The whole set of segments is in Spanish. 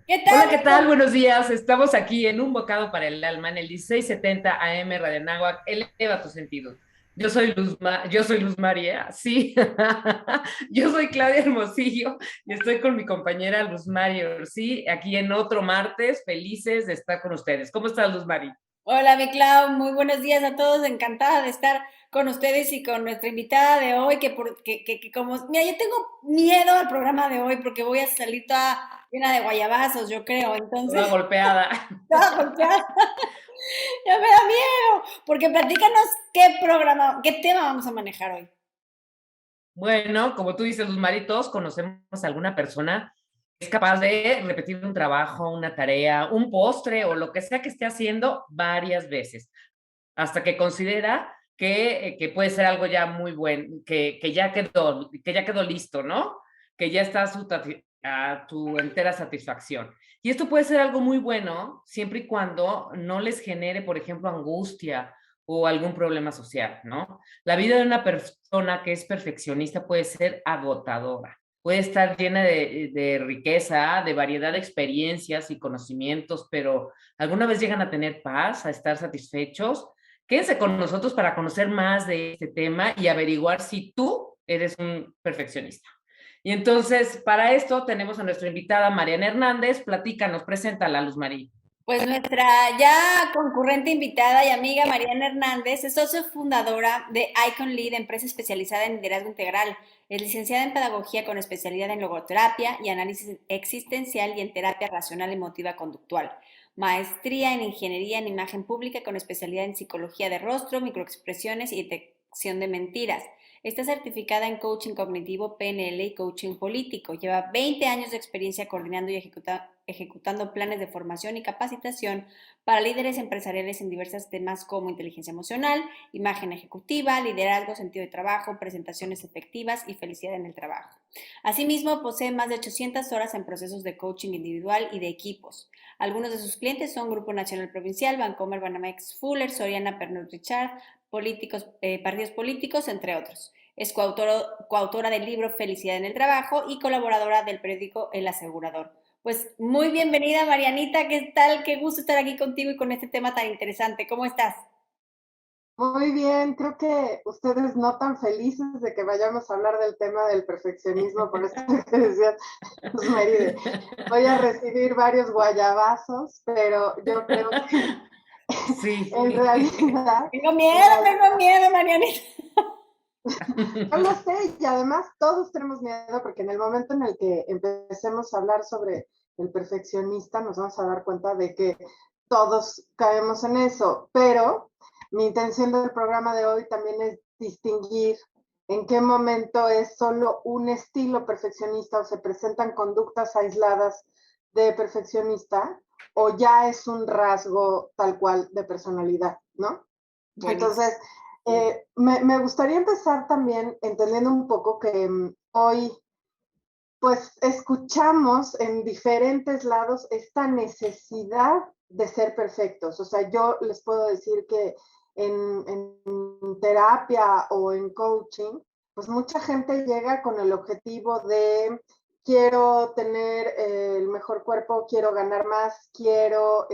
¿Qué Hola, tal? ¿qué tal? Buenos días. Estamos aquí en Un Bocado para el Alma, en el 1670 AM Radio Anáhuac. Eleva tus sentidos. Yo soy Luz María, sí. Yo soy Claudia Hermosillo y estoy con mi compañera Luz María, sí, aquí en otro martes, felices de estar con ustedes. ¿Cómo estás, Luz María? Hola, mi Clau, muy buenos días a todos. Encantada de estar con ustedes y con nuestra invitada de hoy, que como, mira, yo tengo miedo al programa de hoy porque voy a salir toda llena de guayabazos, yo creo. Toda Entonces, golpeada. toda golpeada, ya me da miedo, porque platícanos qué programa, qué tema vamos a manejar hoy. Bueno, como tú dices, Luz María, todos conocemos a alguna persona que es capaz de repetir un trabajo, una tarea, un postre o lo que sea que esté haciendo varias veces, hasta que considera que puede ser algo ya muy bueno, que ya quedó listo, ¿no? Que ya está a tu entera satisfacción. Y esto puede ser algo muy bueno siempre y cuando no les genere, por ejemplo, angustia o algún problema social, ¿no? La vida de una persona que es perfeccionista puede ser agotadora, puede estar llena de riqueza, de variedad de experiencias y conocimientos, pero ¿alguna vez llegan a tener paz, a estar satisfechos? Quédense con nosotros para conocer más de este tema y averiguar si tú eres un perfeccionista. Y entonces, para esto tenemos a nuestra invitada Mariana Hernández. Platícanos, preséntala, Luz María. Pues nuestra ya concurrente invitada y amiga Mariana Hernández es socio fundadora de Icon Lead, empresa especializada en liderazgo integral. Es licenciada en pedagogía con especialidad en logoterapia y análisis existencial y en terapia racional emotiva conductual. Maestría en ingeniería en imagen pública con especialidad en psicología de rostro, microexpresiones y detección de mentiras. Está certificada en coaching cognitivo, PNL y coaching político. Lleva 20 años de experiencia coordinando y ejecutando planes de formación y capacitación para líderes empresariales en diversos temas como inteligencia emocional, imagen ejecutiva, liderazgo, sentido de trabajo, presentaciones efectivas y felicidad en el trabajo. Asimismo, posee más de 800 horas en procesos de coaching individual y de equipos. Algunos de sus clientes son Grupo Nacional Provincial, Bancomer, Banamex, Fuller, Soriana, Pernod Ricard, partidos políticos, entre otros. Es coautora del libro Felicidad en el Trabajo y colaboradora del periódico El Asegurador. Pues muy bienvenida, Marianita, ¿qué tal? Qué gusto estar aquí contigo y con este tema tan interesante. ¿Cómo estás? Muy bien, creo que ustedes no tan felices de que vayamos a hablar del tema del perfeccionismo, por esto que decías, Meride. Voy a recibir varios guayabazos, pero yo creo que Sí. en realidad, en Tengo realidad, miedo, Marianita. yo lo sé, y además todos tenemos miedo porque en el momento en el que empecemos a hablar sobre el perfeccionista, nos vamos a dar cuenta de que todos caemos en eso, pero mi intención del programa de hoy también es distinguir en qué momento es solo un estilo perfeccionista o se presentan conductas aisladas de perfeccionista o ya es un rasgo tal cual de personalidad, ¿no? Buenísimo. Entonces, me gustaría empezar también entendiendo un poco que hoy pues escuchamos en diferentes lados esta necesidad de ser perfectos. O sea, yo les puedo decir que en terapia o en coaching, pues mucha gente llega con el objetivo de quiero tener el mejor cuerpo, quiero ganar más, quiero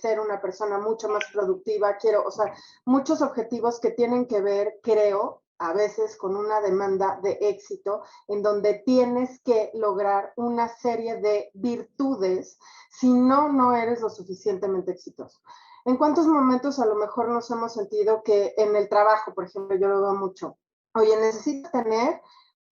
ser una persona mucho más productiva, quiero, o sea, muchos objetivos que tienen que ver, creo, a veces con una demanda de éxito en donde tienes que lograr una serie de virtudes, si no, no eres lo suficientemente exitoso. ¿En cuántos momentos a lo mejor nos hemos sentido que en el trabajo, por ejemplo, yo lo veo mucho? Oye, necesito tener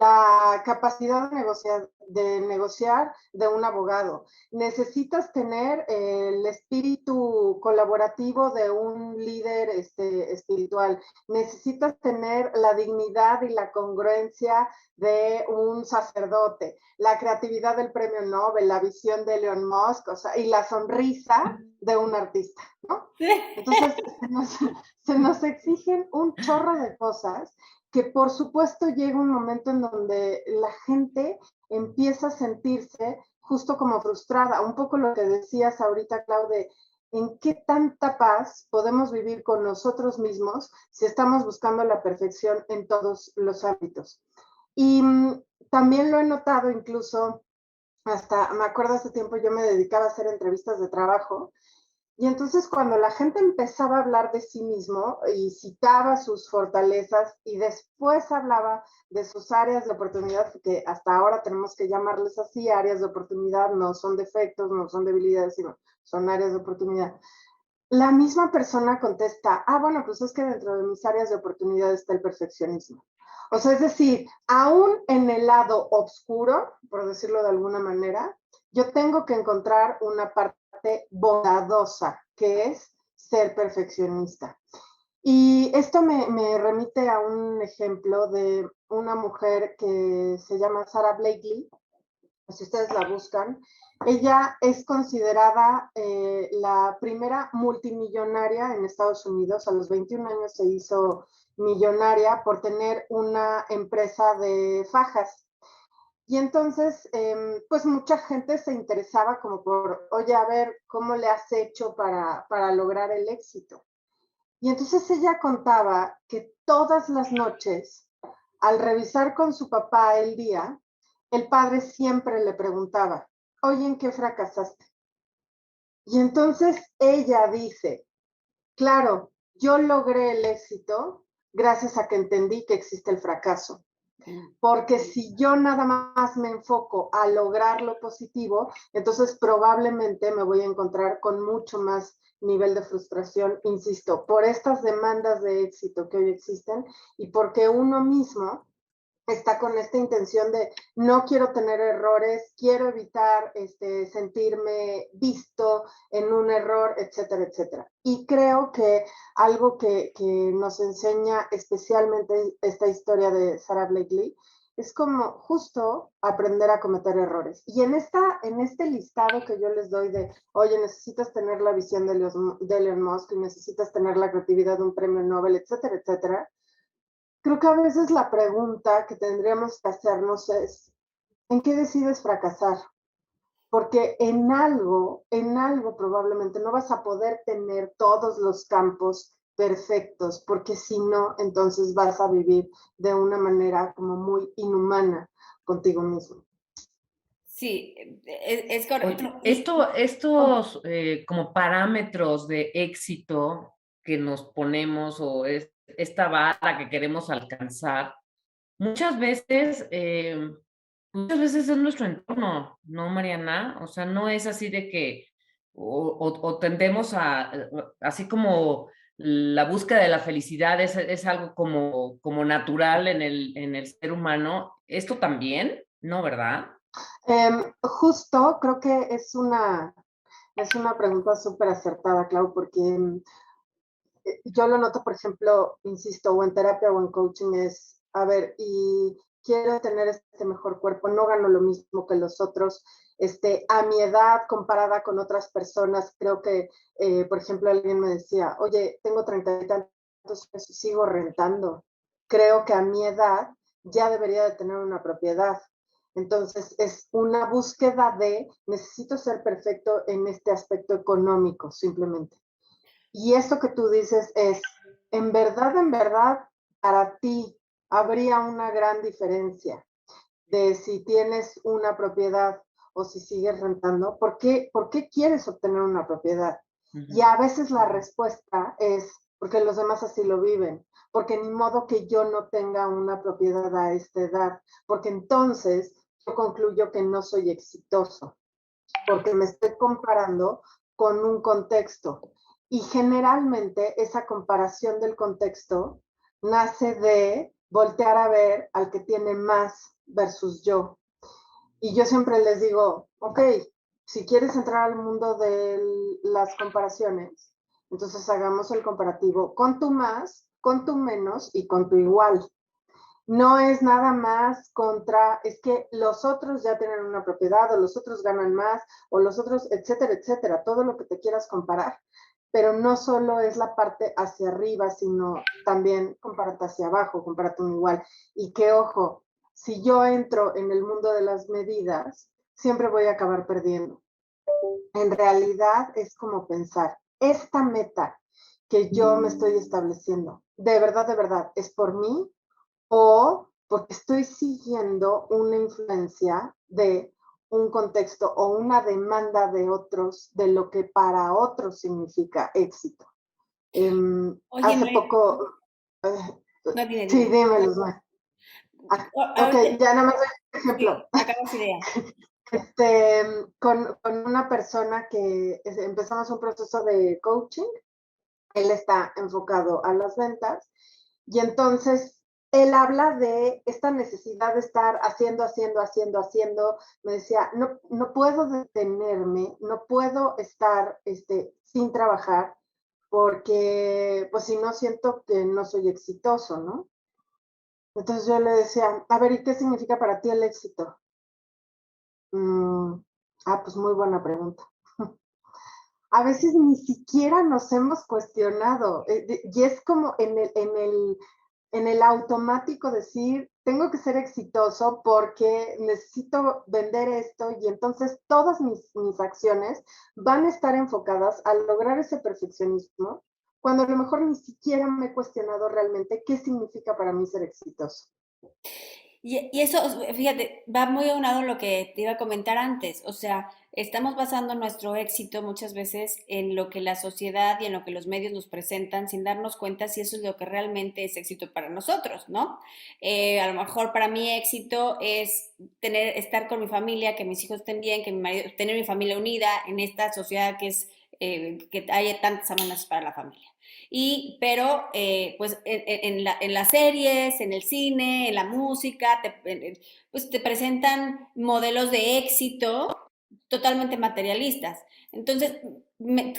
la capacidad de negociar de un abogado. Necesitas tener el espíritu colaborativo de un líder espiritual. Necesitas tener la dignidad y la congruencia de un sacerdote, la creatividad del premio Nobel, la visión de Elon Musk, o sea, y la sonrisa de un artista, ¿no? Entonces, se nos exigen un chorro de cosas que por supuesto llega un momento en donde la gente empieza a sentirse justo como frustrada, un poco lo que decías ahorita, Claude, en qué tanta paz podemos vivir con nosotros mismos si estamos buscando la perfección en todos los ámbitos. Y también lo he notado incluso hasta, me acuerdo hace tiempo, yo me dedicaba a hacer entrevistas de trabajo. Y entonces cuando la gente empezaba a hablar de sí mismo y citaba sus fortalezas y después hablaba de sus áreas de oportunidad, que hasta ahora tenemos que llamarles así, áreas de oportunidad, no son defectos, no son debilidades, sino son áreas de oportunidad. La misma persona contesta, bueno, pues es que dentro de mis áreas de oportunidad está el perfeccionismo. O sea, es decir, aún en el lado oscuro, por decirlo de alguna manera, yo tengo que encontrar una parte bondadosa, que es ser perfeccionista. Y esto me remite a un ejemplo de una mujer que se llama Sara Blakely, si ustedes la buscan. Ella es considerada la primera multimillonaria en Estados Unidos. A los 21 años se hizo millonaria por tener una empresa de fajas. Y entonces, pues mucha gente se interesaba como por, oye, a ver, ¿cómo le has hecho para lograr el éxito? Y entonces ella contaba que todas las noches, al revisar con su papá el día, el padre siempre le preguntaba, oye, ¿en qué fracasaste? Y entonces ella dice, claro, yo logré el éxito gracias a que entendí que existe el fracaso. Porque si yo nada más me enfoco a lograr lo positivo, entonces probablemente me voy a encontrar con mucho más nivel de frustración, insisto, por estas demandas de éxito que hoy existen y porque uno mismo está con esta intención de no quiero tener errores, quiero evitar sentirme visto en un error, etcétera, etcétera. Y creo que algo que nos enseña especialmente esta historia de Sara Blakely es como justo aprender a cometer errores. Y en este listado que yo les doy de, oye, necesitas tener la visión de Elon Musk, necesitas tener la creatividad de un premio Nobel, etcétera, etcétera, creo que a veces la pregunta que tendríamos que hacernos es, ¿en qué decides fracasar? Porque en algo probablemente no vas a poder tener todos los campos perfectos, porque si no, entonces vas a vivir de una manera como muy inhumana contigo mismo. Sí, es correcto. Estos como parámetros de éxito que nos ponemos o esta vara que queremos alcanzar, muchas veces es nuestro entorno, ¿no, Mariana? O sea, no es así de que o tendemos así como la búsqueda de la felicidad es algo como natural en el ser humano. ¿Esto también? ¿No, verdad? Justo creo que es una pregunta súper acertada, Clau, porque yo lo noto, por ejemplo, insisto, o en terapia o en coaching, es, a ver, y quiero tener este mejor cuerpo, no gano lo mismo que los otros, a mi edad comparada con otras personas, creo que, por ejemplo, alguien me decía, oye, tengo 30 y tantos años y sigo rentando, creo que a mi edad ya debería de tener una propiedad. Entonces, es una búsqueda de, necesito ser perfecto en este aspecto económico, simplemente. Y esto que tú dices es, en verdad, para ti habría una gran diferencia de si tienes una propiedad o si sigues rentando. ¿Por qué quieres obtener una propiedad? Y a veces la respuesta es porque los demás así lo viven, porque ni modo que yo no tenga una propiedad a esta edad, porque entonces yo concluyo que no soy exitoso, porque me estoy comparando con un contexto. Y generalmente esa comparación del contexto nace de voltear a ver al que tiene más versus yo. Y yo siempre les digo, ok, si quieres entrar al mundo de las comparaciones, entonces hagamos el comparativo con tu más, con tu menos y con tu igual. No es nada más contra, es que los otros ya tienen una propiedad o los otros ganan más o los otros, etcétera, etcétera, todo lo que te quieras comparar. Pero no solo es la parte hacia arriba, sino también compárate hacia abajo, compárate un igual. Y que ojo, si yo entro en el mundo de las medidas, siempre voy a acabar perdiendo. En realidad es como pensar, esta meta que yo me estoy estableciendo, de verdad, ¿es por mí o porque estoy siguiendo una influencia de un contexto o una demanda de otros, de lo que para otros significa éxito. Oye, Hace María, poco, eh, no, sí, dime. dime, Luzma. Ok, Ahorita, ya nada más doy un ejemplo. sí, acabas idea. Con una persona que empezamos un proceso de coaching, él está enfocado a las ventas y entonces él habla de esta necesidad de estar haciendo. Me decía, no puedo detenerme, no puedo estar sin trabajar porque pues si no siento que no soy exitoso, ¿no? Entonces yo le decía, a ver, ¿y qué significa para ti el éxito? Mm, pues muy buena pregunta. A veces ni siquiera nos hemos cuestionado y es como en el automático decir, tengo que ser exitoso porque necesito vender esto y entonces todas mis acciones van a estar enfocadas a lograr ese perfeccionismo cuando a lo mejor ni siquiera me he cuestionado realmente qué significa para mí ser exitoso. Y eso, fíjate, va muy aunado a lo que te iba a comentar antes. O sea, estamos basando nuestro éxito muchas veces en lo que la sociedad y en lo que los medios nos presentan sin darnos cuenta si eso es lo que realmente es éxito para nosotros, ¿no? A lo mejor para mí éxito es estar con mi familia, que mis hijos estén bien, que mi marido, tener mi familia unida en esta sociedad que haya tantas amenazas para la familia. Pero pues en las series, en el cine, en la música, pues te presentan modelos de éxito totalmente materialistas. Entonces,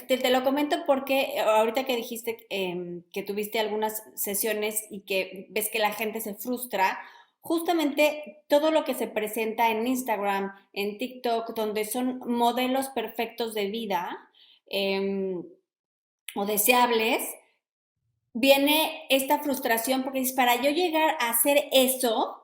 te lo comento porque ahorita que dijiste que tuviste algunas sesiones y que ves que la gente se frustra, justamente todo lo que se presenta en Instagram, en TikTok, donde son modelos perfectos de vida o deseables, viene esta frustración porque dices, para yo llegar a hacer eso,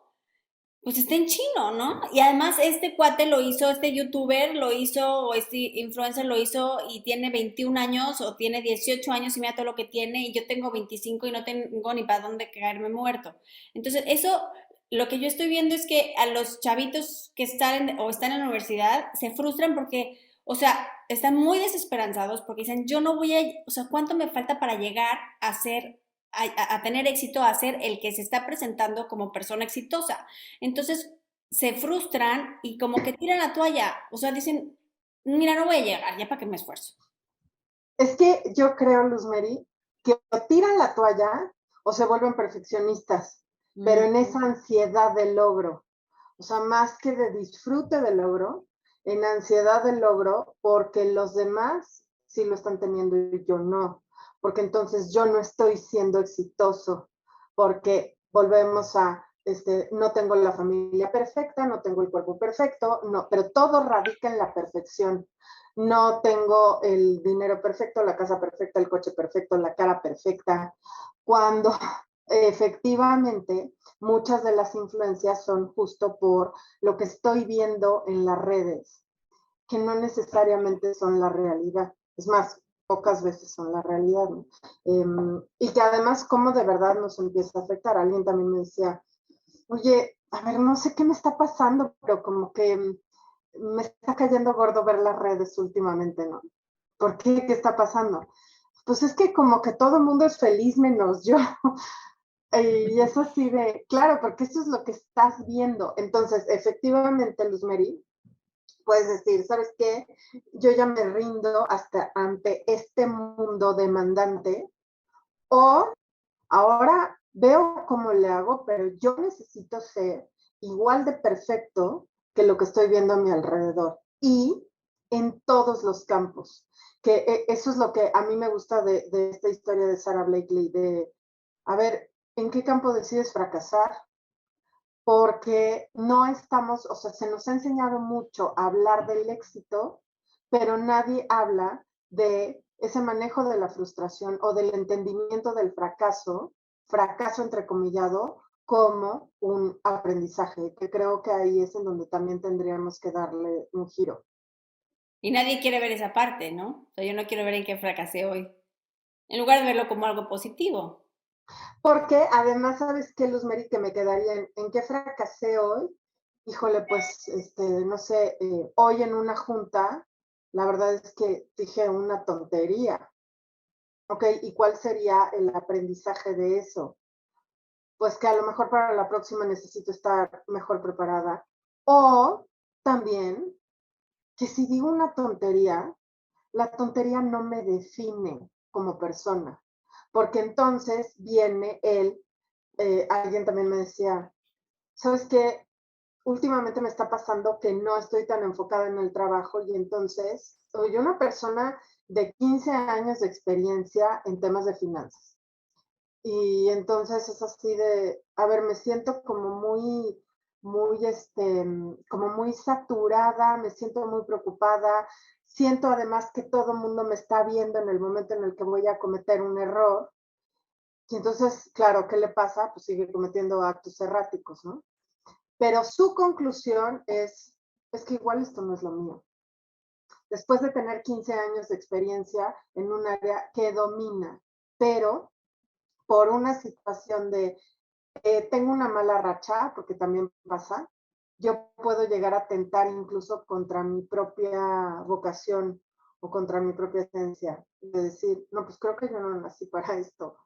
pues está en chino, ¿no? Y además este cuate lo hizo, este youtuber lo hizo, o este influencer lo hizo y tiene 21 años o tiene 18 años y mira todo lo que tiene y yo tengo 25 y no tengo ni para dónde caerme muerto. Entonces, eso, lo que yo estoy viendo es que a los chavitos que están o están en la universidad se frustran porque, o sea, están muy desesperanzados porque dicen, yo no voy a, o sea, ¿cuánto me falta para llegar a ser, a tener éxito, a ser el que se está presentando como persona exitosa? Entonces se frustran y como que tiran la toalla, o sea, dicen, mira, no voy a llegar, ya para qué me esfuerzo. Es que yo creo, Luzmeri, que o tiran la toalla o se vuelven perfeccionistas, pero en esa ansiedad de logro. O sea, más que de disfrute del logro, en ansiedad del logro, porque los demás sí lo están teniendo y yo no. Porque entonces yo no estoy siendo exitoso, porque volvemos a, no tengo la familia perfecta, no tengo el cuerpo perfecto, no, pero todo radica en la perfección. No tengo el dinero perfecto, la casa perfecta, el coche perfecto, la cara perfecta. Cuando efectivamente muchas de las influencias son justo por lo que estoy viendo en las redes, que no necesariamente son la realidad. Es más, pocas veces son la realidad, ¿no? Y que además, cómo de verdad nos empieza a afectar. Alguien también me decía, oye, a ver, no sé qué me está pasando, pero como que me está cayendo gordo ver las redes últimamente, ¿no? ¿Por qué? ¿Qué está pasando? Pues es que como que todo el mundo es feliz menos yo. Y eso sí de, claro, porque eso es lo que estás viendo. Entonces, efectivamente, Luzmeri, puedes decir, ¿sabes qué? Yo ya me rindo hasta ante este mundo demandante o ahora veo cómo le hago, pero yo necesito ser igual de perfecto que lo que estoy viendo a mi alrededor y en todos los campos. Que eso es lo que a mí me gusta de esta historia de Sara Blakely, de, a ver, ¿en qué campo decides fracasar? Porque no estamos, o sea, se nos ha enseñado mucho a hablar del éxito, pero nadie habla de ese manejo de la frustración o del entendimiento del fracaso entrecomillado, como un aprendizaje, que creo que ahí es en donde también tendríamos que darle un giro. Y nadie quiere ver esa parte, ¿no? O sea, yo no quiero ver en qué fracasé hoy, en lugar de verlo como algo positivo. Porque además, ¿sabes qué, Luzmeri? Que me quedaría en qué fracasé hoy híjole, pues, no sé, hoy en una junta, la verdad es que dije una tontería. Ok, ¿y cuál sería el aprendizaje de eso? Pues que a lo mejor para la próxima necesito estar mejor preparada. O también que si digo una tontería, la tontería no me define como persona, porque entonces viene alguien también me decía, ¿sabes qué? Últimamente me está pasando que no estoy tan enfocada en el trabajo y entonces soy una persona de 15 años de experiencia en temas de finanzas. Y entonces es así de, a ver, me siento como como muy saturada, me siento muy preocupada, siento además que todo el mundo me está viendo en el momento en el que voy a cometer un error. Y entonces, claro, ¿qué le pasa? Pues sigue cometiendo actos erráticos, ¿no? Pero su conclusión es que igual esto no es lo mío. Después de tener 15 años de experiencia en un área que domina, pero por una situación de tengo una mala racha, porque también pasa, yo puedo llegar a tentar incluso contra mi propia vocación o contra mi propia esencia, de decir, no, pues creo que yo no nací para esto,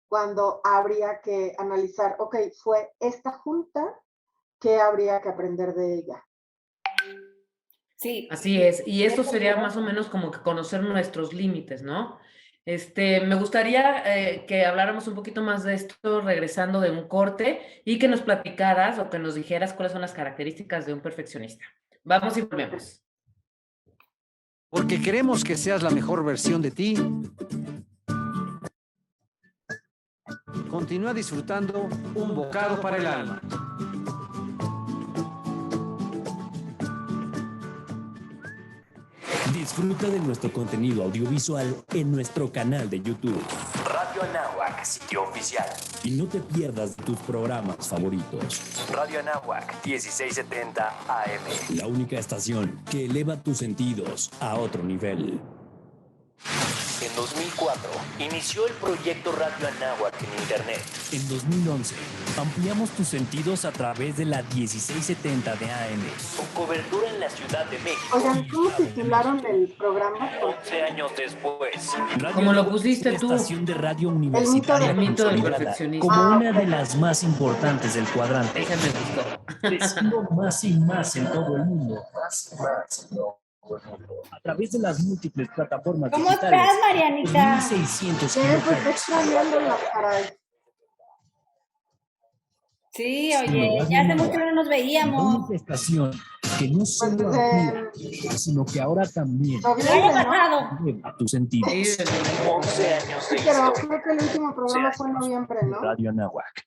cuando habría que analizar, ok, fue esta junta, ¿qué habría que aprender de ella? Sí. Así es, y esto sería más o menos como que conocer nuestros límites, ¿no? Me gustaría que habláramos un poquito más de esto regresando de un corte y que nos platicaras o que nos dijeras cuáles son las características de un perfeccionista. Vamos y volvemos. Porque queremos que seas la mejor versión de ti. Continúa disfrutando un bocado para el alma. Disfruta de nuestro contenido audiovisual en nuestro canal de YouTube. Radio Anáhuac, sitio oficial. Y no te pierdas tus programas favoritos. Radio Anáhuac, 1670 AM. La única estación que eleva tus sentidos a otro nivel. En 2004, inició el proyecto Radio Anáhuac en Internet. En 2011, ampliamos tus sentidos a través de la 1670 de AM. Con cobertura en la Ciudad de México. Oigan, ¿cómo titularon el programa? 11 años después. Como lo pusiste tú. Estación de radio universitaria. El mito del perfeccionismo. Como una de las más importantes del cuadrante. Ese me gustó. Creciendo más y más en todo el mundo. Más y más en todo el mundo. A través de las múltiples plataformas ¿Cómo digitales. estás, Marianita? 1600 Pues extrañándola, caray. Sí, oye, ya hace mucho no nos veíamos. Una estación que no solo Pues, activa, sino que ahora también El año noviembre, ¿no? pasado. eleva tus sentidos. Sí, 11 años Sí, de pero historia. creo que el último programa fue en noviembre, ¿no? Radio Anáhuac.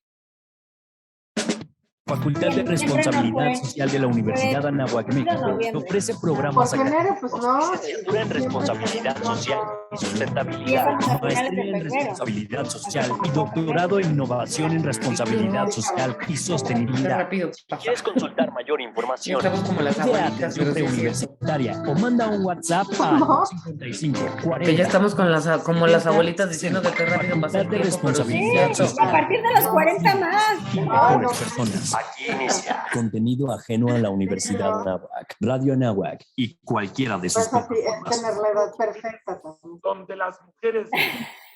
Facultad de Siempre no Responsabilidad fue. Social de la Universidad Anáhuac México noviembre. te ofrece programas Porque enero, pues no. licenciatura en Responsabilidad Social y Sustentabilidad, Llegamos a finales de maestría en febrero. Responsabilidad Social y doctorado en Innovación en Responsabilidad Social y qué Sostenibilidad. rápido Si pasa. quieres consultar mayor información, Estamos como las pide abuelitas, atención pero sí es preuniversitaria o manda un WhatsApp ¿Cómo? al 55 40. Que ya estamos con como las abuelitas diciendo que qué rápido pasa el Facultad de tiempo, pero sí es Responsabilidad cierto. Y a partir de los 40 más. y Ay, no. mejores personas. Aquí inicia. Contenido ajeno a la Universidad Anáhuac, Radio Anáhuac y cualquiera de sus Pues así, es plataformas. tener la edad perfecta también. donde las mujeres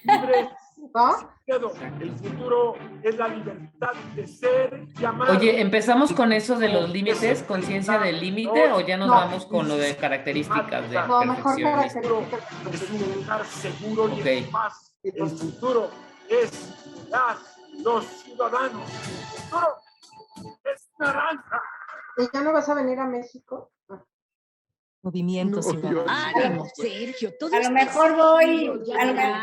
libres, ¿No? el futuro es la libertad de ser y amar. Oye, ¿empezamos con eso de los límites, conciencia del límite, o ya nos No. vamos con lo de características del No, mejor perfeccionista? características Es un lugar seguro y Ok. en paz. El futuro es los ciudadanos. El futuro es naranja. ¿Y ya no vas a venir a México? Movimiento Ciudadano. Ánimo, Sergio. Todo A lo mejor voy.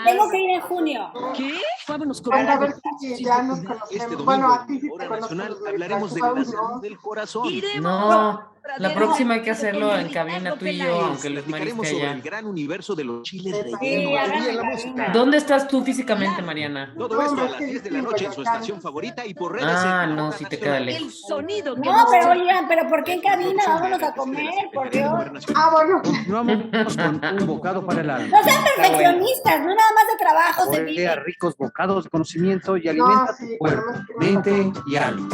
Tengo que ir en junio. ¿Qué? Vámonos con Anda, a ver algo. si ya nos conocemos. Bueno, a ti sí te conozco. Hablaremos de la salud del corazón. No, la próxima hay que hacerlo en cabina tú y yo, aunque Luis María Platicaremos esté sobre el allá. gran universo de los chiles Sí, rellenos. háganme La la música. cabina. ¿Dónde estás tú físicamente, Mariana? Todo esto a las Sí, 10 de la sí, noche en su Coyoacán. estación favorita y por redes. Ah, en no, Cadena sí te queda Nacional. el lejos. sonido que No, nos pero oigan, ¿pero por qué en cabina? Producción Vámonos de a comer, por Secretaría Dios. Gobernación. Ah, bueno. Continuamos con un bocado para el alma. No sean perfeccionistas, no nada más de trabajo se Saborea vive. ricos bocados de conocimiento y No, alimenta sí, tu cuerpo, tenemos que ir a mente y alma.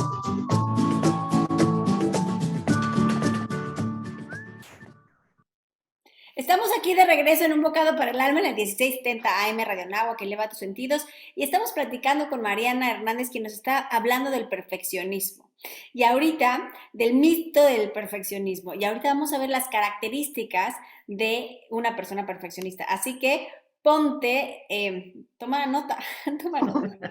Estamos aquí de regreso en Un Bocado para el Alma en el 1670 AM Radio Anáhuac, que eleva tus sentidos, y estamos platicando con Mariana Hernández, quien nos está hablando del perfeccionismo. Y ahorita, del mito del perfeccionismo. Y ahorita vamos a ver las características de una persona perfeccionista. Así que ponte, toma nota, toma nota.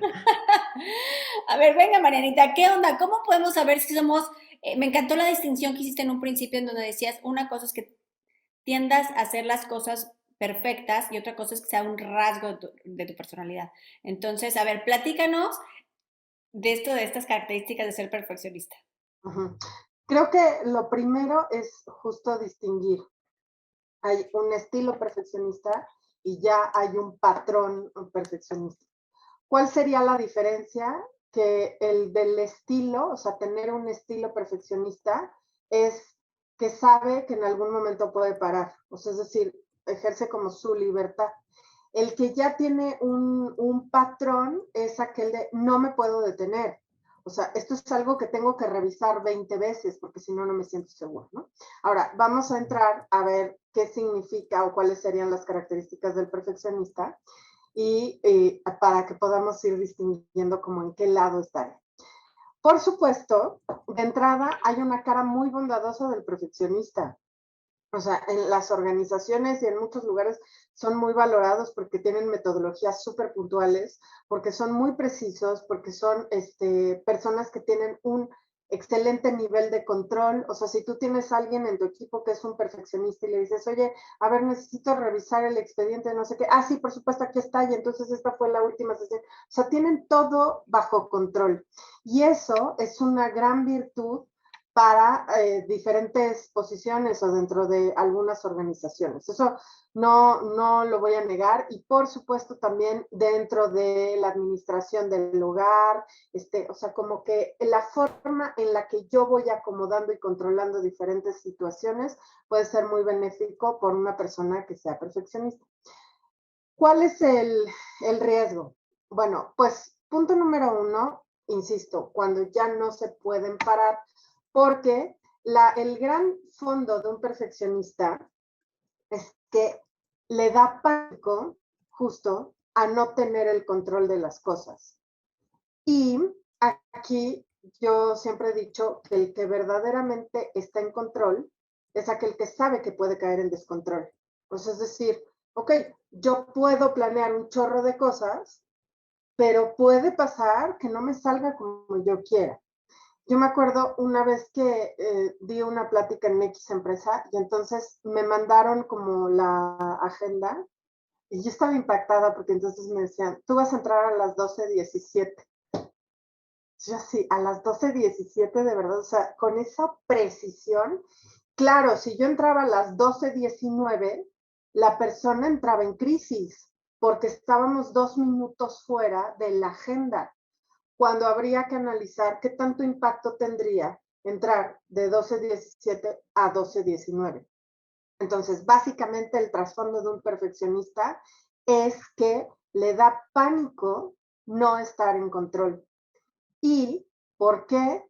A ver, venga, Marianita, ¿qué onda? ¿Cómo podemos saber si somos... me encantó la distinción que hiciste en un principio en donde decías, una cosa es que tiendas a hacer las cosas perfectas y otra cosa es que sea un rasgo de tu personalidad. Entonces, a ver, platícanos de esto, de estas características de ser perfeccionista. Ujú. Creo que lo primero es justo distinguir. Hay un estilo perfeccionista y ya hay un patrón perfeccionista. ¿Cuál sería la diferencia? Que el del estilo, o sea, tener un estilo perfeccionista, es que sabe que en algún momento puede parar. O sea, es decir, ejerce como su libertad. El que ya tiene un patrón es aquel de no me puedo detener. O sea, esto es algo que tengo que revisar 20 veces porque si no, no me siento seguro, ¿no? Ahora, vamos a entrar a ver qué significa o cuáles serían las características del perfeccionista y para que podamos ir distinguiendo como en qué lado estaré. Por supuesto, de entrada hay una cara muy bondadosa del perfeccionista. O sea, en las organizaciones y en muchos lugares son muy valorados porque tienen metodologías súper puntuales, porque son muy precisos, porque son personas que tienen un excelente nivel de control. O sea, si tú tienes a alguien en tu equipo que es un perfeccionista y le dices, oye, a ver, necesito revisar el expediente, no sé qué, sí, por supuesto, aquí está, y entonces esta fue la última sesión. O sea, tienen todo bajo control. Y eso es una gran virtud para diferentes posiciones o dentro de algunas organizaciones. Eso no lo voy a negar. Y por supuesto también dentro de la administración del hogar, o sea, como que la forma en la que yo voy acomodando y controlando diferentes situaciones puede ser muy benéfico por una persona que sea perfeccionista. ¿Cuál es el riesgo? Bueno, pues punto número 1, insisto, cuando ya no se pueden parar, porque el gran fondo de un perfeccionista es que le da pánico justo a no tener el control de las cosas. Y aquí yo siempre he dicho que el que verdaderamente está en control es aquel que sabe que puede caer en descontrol. Pues es decir, ok, yo puedo planear un chorro de cosas, pero puede pasar que no me salga como yo quiera. Yo me acuerdo una vez que di una plática en X empresa y entonces me mandaron como la agenda y yo estaba impactada porque entonces me decían, tú vas a entrar a las 12:17. Yo sí, a las 12:17 de verdad, o sea, con esa precisión. Claro, si yo entraba a las 12:19, la persona entraba en crisis porque estábamos 2 minutos fuera de la agenda, cuando habría que analizar qué tanto impacto tendría entrar de 12:17 a 12:19. Entonces, básicamente el trasfondo de un perfeccionista es que le da pánico no estar en control. ¿Y por qué?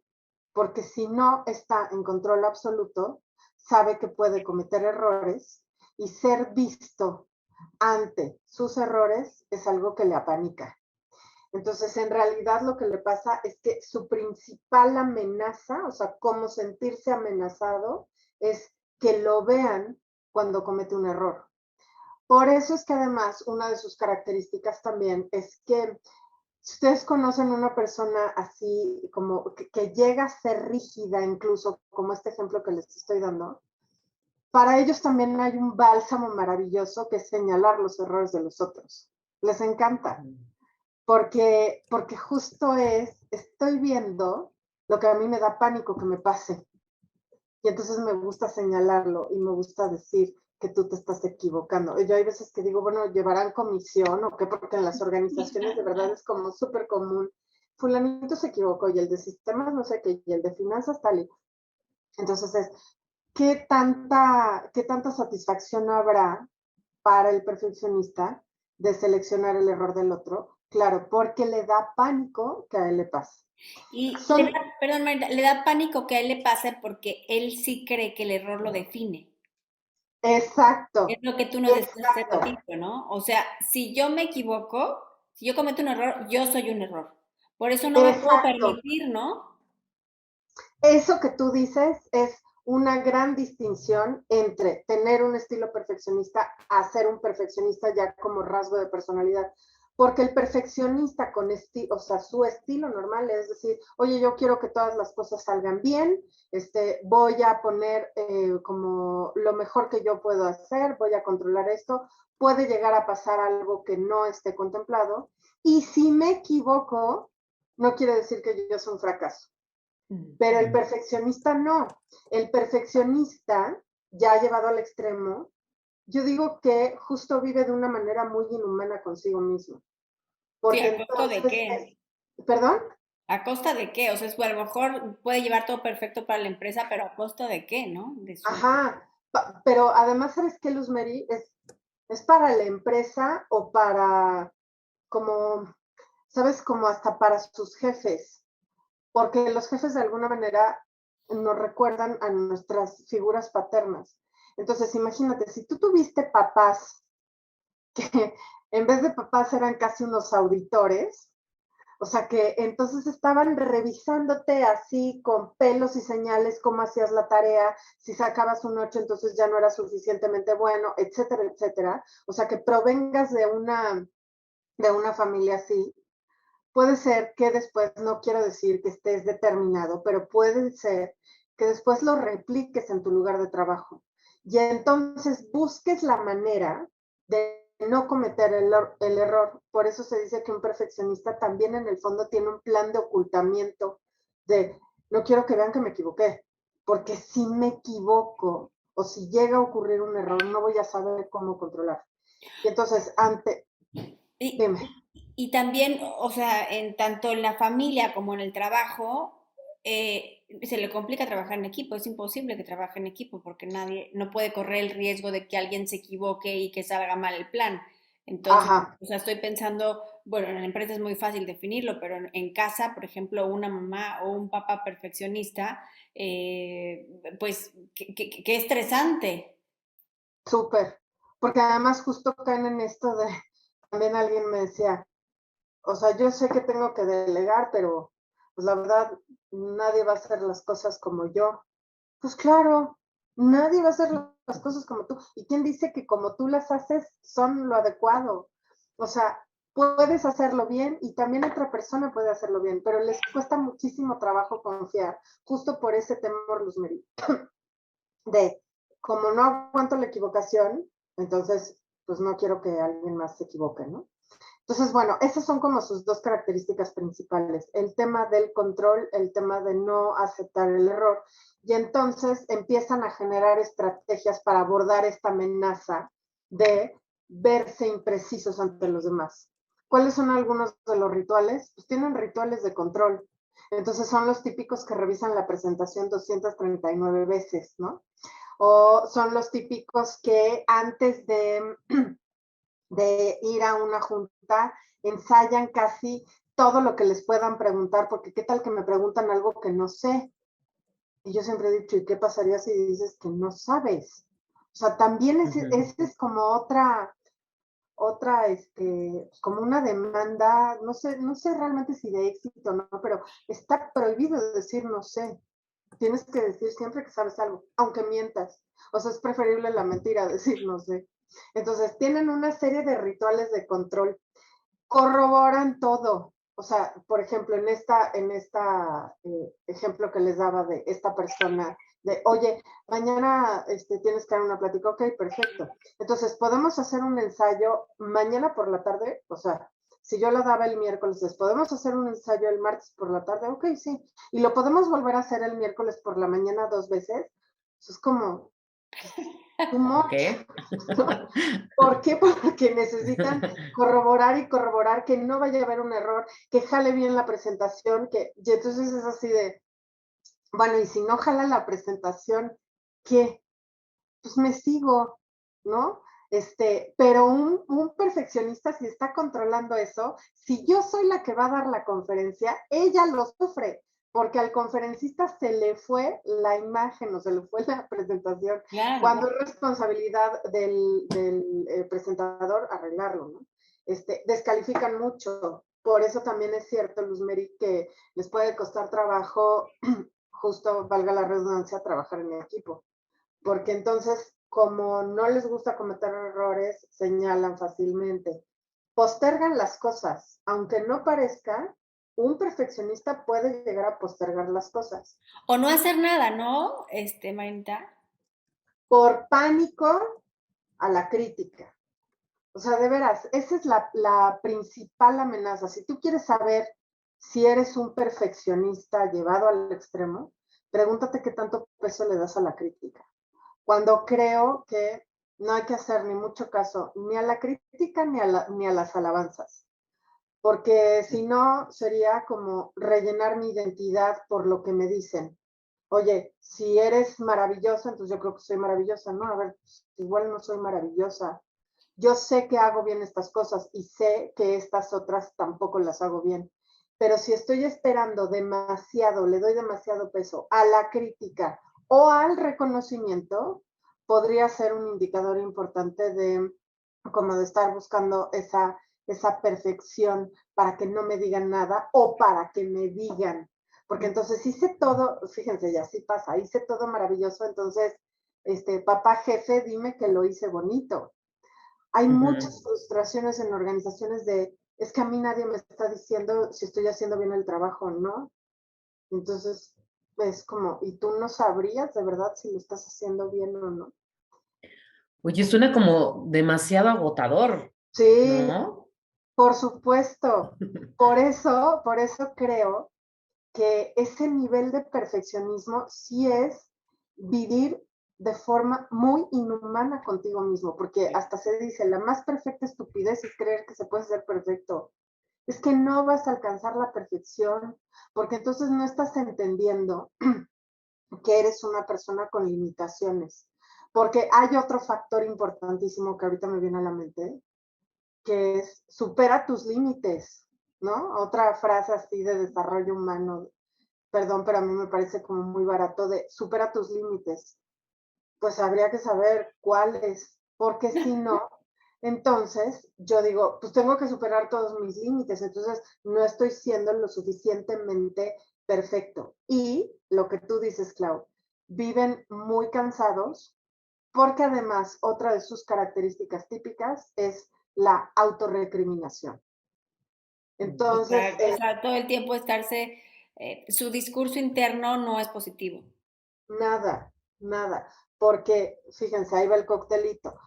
Porque si no está en control absoluto, sabe que puede cometer errores y ser visto ante sus errores es algo que le apanica. Entonces, en realidad lo que le pasa es que su principal amenaza, o sea, cómo sentirse amenazado, es que lo vean cuando comete un error. Por eso es que además una de sus características también es que si ustedes conocen una persona así como que llega a ser rígida, incluso como este ejemplo que les estoy dando, para ellos también hay un bálsamo maravilloso que es señalar los errores de los otros. Les encanta, porque justo estoy viendo lo que a mí me da pánico que me pase. Y entonces me gusta señalarlo y me gusta decir que tú te estás equivocando. Yo hay veces que digo, bueno, ¿llevarán comisión o qué? Porque en las organizaciones de verdad es como súper común. Fulanito se equivocó y el de sistemas no sé qué, y el de finanzas tal y. Entonces ¿qué tanta satisfacción habrá para el perfeccionista de seleccionar el error del otro? Claro, porque le da pánico que a él le pase. Y perdón, Marita, le da pánico que a él le pase porque él sí cree que el error lo define. Exacto, Es lo que tú nos decías hace exacto. ratito, ¿no? O sea, si yo me equivoco, si yo cometo un error, yo soy un error. Por eso no me puedo Exacto. permitir, ¿no? Eso que tú dices es una gran distinción entre tener un estilo perfeccionista a ser un perfeccionista ya como rasgo de personalidad. Porque el perfeccionista con o sea, su estilo normal es decir, oye, yo quiero que todas las cosas salgan bien, voy a poner como lo mejor que yo puedo hacer, voy a controlar esto, puede llegar a pasar algo que no esté contemplado, y si me equivoco, no quiere decir que yo soy un fracaso. Pero el perfeccionista no. El perfeccionista, ya llevado al extremo, yo digo que justo vive de una manera muy inhumana consigo mismo. Sí, Porque ¿a costa de entonces, qué? ¿perdón? ¿A costa de qué? O sea, a lo mejor puede llevar todo perfecto para la empresa, pero ¿a costa de qué, no? De su... Ajá. Pero además, ¿sabes qué, Luz Mary? Es para la empresa o para, como, ¿sabes? Como hasta para sus jefes. Porque los jefes de alguna manera nos recuerdan a nuestras figuras paternas. Entonces, imagínate, si tú tuviste papás que en vez de papás eran casi unos auditores, o sea que entonces estaban revisándote así con pelos y señales cómo hacías la tarea, si sacabas un 8 entonces ya no era suficientemente bueno, etcétera, etcétera. O sea que provengas de una familia así. Puede ser que después, no quiero decir que estés determinado, pero puede ser que después lo repliques en tu lugar de trabajo. Y entonces busques la manera de no cometer el error. Por eso se dice que un perfeccionista también en el fondo tiene un plan de ocultamiento de no quiero que vean que me equivoqué, porque si me equivoco o si llega a ocurrir un error, no voy a saber cómo controlar. Y entonces, Y, dime. y también, o sea, en tanto en la familia como en el trabajo, se le complica trabajar en equipo. Es imposible que trabaje en equipo porque nadie, no puede correr el riesgo de que alguien se equivoque y que salga mal el plan. Entonces, Ajá. o sea, estoy pensando, bueno, en la empresa es muy fácil definirlo, pero en casa, por ejemplo, una mamá o un papá perfeccionista, pues, qué estresante. Súper, porque además justo caen en esto de, también alguien me decía, o sea, yo sé que tengo que delegar, pero pues la verdad, nadie va a hacer las cosas como yo. Pues claro, nadie va a hacer las cosas como tú. ¿Y quién dice que como tú las haces son lo adecuado? O sea, puedes hacerlo bien y también otra persona puede hacerlo bien, pero les cuesta muchísimo trabajo confiar, justo por ese temor, Luz Mary, de como no aguanto la equivocación, entonces pues no quiero que alguien más se equivoque, ¿no? Entonces, bueno, esas son como sus dos características principales, el tema del control, el tema de no aceptar el error, y entonces empiezan a generar estrategias para abordar esta amenaza de verse imprecisos ante los demás. ¿Cuáles son algunos de los rituales? Pues tienen rituales de control. Entonces son los típicos que revisan la presentación 239 veces, ¿no? O son los típicos que antes de ir a una junta ensayan casi todo lo que les puedan preguntar, porque qué tal que me preguntan algo que no sé. Y yo siempre he dicho, ¿y qué pasaría si dices que no sabes? O sea, también es como como una demanda, no sé realmente si de éxito o no, pero está prohibido decir no sé. Tienes que decir siempre que sabes algo, aunque mientas. O sea, es preferible la mentira, decir no sé. Entonces, tienen una serie de rituales de control, corroboran todo. O sea, por ejemplo, en esta ejemplo que les daba de esta persona, de, oye, mañana tienes que dar una plática, ok, perfecto. Entonces, podemos hacer un ensayo mañana por la tarde, o sea, si yo la daba el miércoles, ¿podemos hacer un ensayo el martes por la tarde? Ok, sí. Y lo podemos volver a hacer el miércoles por la mañana 2 veces. Eso es como, too ¿Por much. qué? ¿No? ¿Por qué? Porque necesitan corroborar y corroborar que no vaya a haber un error, que jale bien la presentación, y entonces es así de, bueno, y si no jala la presentación, ¿qué? Pues me sigo, ¿no? Pero un perfeccionista, si está controlando eso, si yo soy la que va a dar la conferencia, ella lo sufre, porque al conferencista se le fue la imagen o se le fue la presentación, Claro. cuando es responsabilidad del presentador arreglarlo, ¿no? Descalifican mucho. Por eso también es cierto, Luzmeri, que les puede costar trabajo, justo valga la redundancia, trabajar en equipo. Porque entonces, como no les gusta cometer errores, señalan fácilmente. Postergan las cosas, aunque no parezca, un perfeccionista puede llegar a postergar las cosas. O no hacer nada, ¿no, Marinita? Por pánico a la crítica. O sea, de veras, esa es la principal amenaza. Si tú quieres saber si eres un perfeccionista llevado al extremo, pregúntate qué tanto peso le das a la crítica. Cuando creo que no hay que hacer ni mucho caso ni a la crítica ni a las alabanzas. Porque si no, sería como rellenar mi identidad por lo que me dicen. Oye, si eres maravillosa, entonces yo creo que soy maravillosa. No, a ver, igual no soy maravillosa. Yo sé que hago bien estas cosas y sé que estas otras tampoco las hago bien. Pero si estoy esperando demasiado, le doy demasiado peso a la crítica o al reconocimiento, podría ser un indicador importante de como de estar buscando esa perfección para que no me digan nada o para que me digan. Porque entonces hice todo, fíjense, ya sí pasa, hice todo maravilloso, entonces, papá jefe, dime que lo hice bonito. Hay muchas frustraciones en organizaciones de, es que a mí nadie me está diciendo si estoy haciendo bien el trabajo o no. Entonces, es como, ¿y tú no sabrías de verdad si lo estás haciendo bien o no? Oye, suena como demasiado agotador, Sí, ¿no? por supuesto. Por eso creo que ese nivel de perfeccionismo sí es vivir de forma muy inhumana contigo mismo, porque hasta se dice, la más perfecta estupidez es creer que se puede ser perfecto. Es que no vas a alcanzar la perfección, porque entonces no estás entendiendo que eres una persona con limitaciones. Porque hay otro factor importantísimo que ahorita me viene a la mente, que es supera tus límites, ¿no? Otra frase así de desarrollo humano, perdón, pero a mí me parece como muy barato de supera tus límites. Pues habría que saber cuáles, porque si no, entonces yo digo, pues tengo que superar todos mis límites, entonces no estoy siendo lo suficientemente perfecto. Y lo que tú dices, Clau, viven muy cansados porque además otra de sus características típicas es la autorrecriminación. Entonces, O sea, todo el tiempo estarse, su discurso interno no es positivo. nada, nada, porque fíjense, ahí va el coctelito.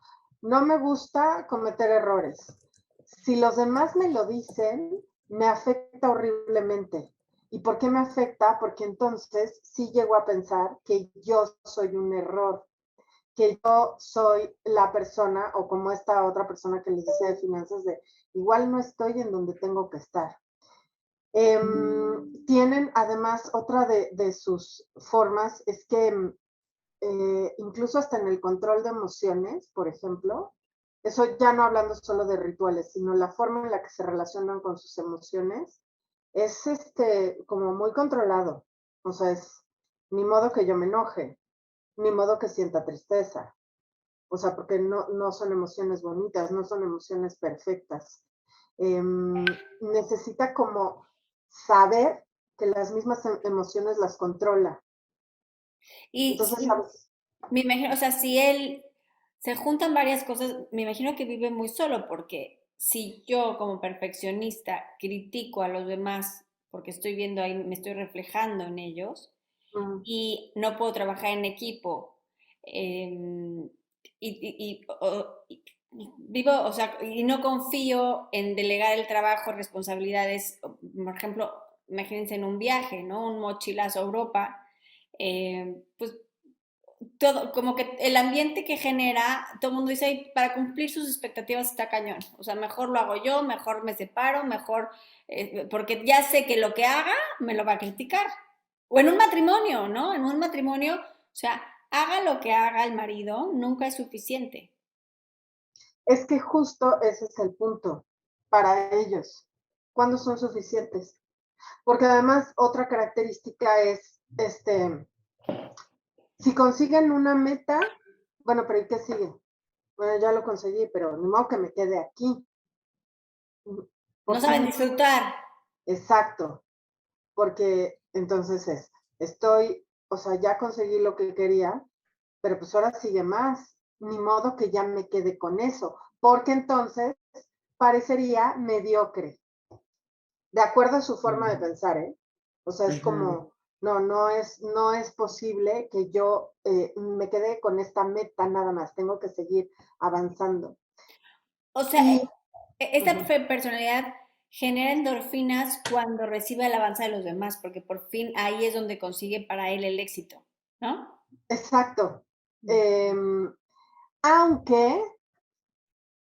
No me gusta cometer errores. Si los demás me lo dicen, me afecta horriblemente. ¿Y por qué me afecta? Porque entonces sí llego a pensar que yo soy un error, que yo soy la persona, o como esta otra persona que les decía de finanzas, de igual no estoy en donde tengo que estar. Tienen además otra de sus formas, es que incluso hasta en el control de emociones, por ejemplo, eso ya no hablando solo de rituales, sino la forma en la que se relacionan con sus emociones, es como muy controlado. O sea, es ni modo que yo me enoje, ni modo que sienta tristeza. O sea, porque no son emociones bonitas, no son emociones perfectas. Necesita como saber que las mismas emociones las controla. Y Entonces, ¿sabes? me imagino, o sea, si él se juntan varias cosas, me imagino que vive muy solo, porque si yo como perfeccionista critico a los demás porque estoy viendo ahí, me estoy reflejando en ellos y no puedo trabajar en equipo vivo, o sea, y no confío en delegar el trabajo, responsabilidades, por ejemplo, imagínense en un viaje, ¿no? Un mochilazo a Europa, pues todo, como que el ambiente que genera, todo el mundo dice, "Ay, para cumplir sus expectativas está cañón, o sea, mejor lo hago yo, mejor me separo, mejor, porque ya sé que lo que haga me lo va a criticar. O en un matrimonio, ¿no? En un matrimonio, o sea, haga lo que haga el marido, nunca es suficiente. Es que justo ese es el punto para ellos. ¿Cuándo son suficientes? Porque además otra característica es, si consiguen una meta, bueno, pero ¿y qué sigue? Bueno, ya lo conseguí, pero ni modo que me quede aquí. No saben disfrutar. Exacto, porque entonces o sea, ya conseguí lo que quería, pero pues ahora sigue más. Ni modo que ya me quede con eso, porque entonces parecería mediocre, de acuerdo a su forma de pensar, ¿eh? O sea, es como, no es posible que yo me quede con esta meta nada más, tengo que seguir avanzando. O sea, esta personalidad genera endorfinas cuando recibe el avance de los demás, porque por fin ahí es donde consigue para él el éxito, ¿no? Exacto. Aunque,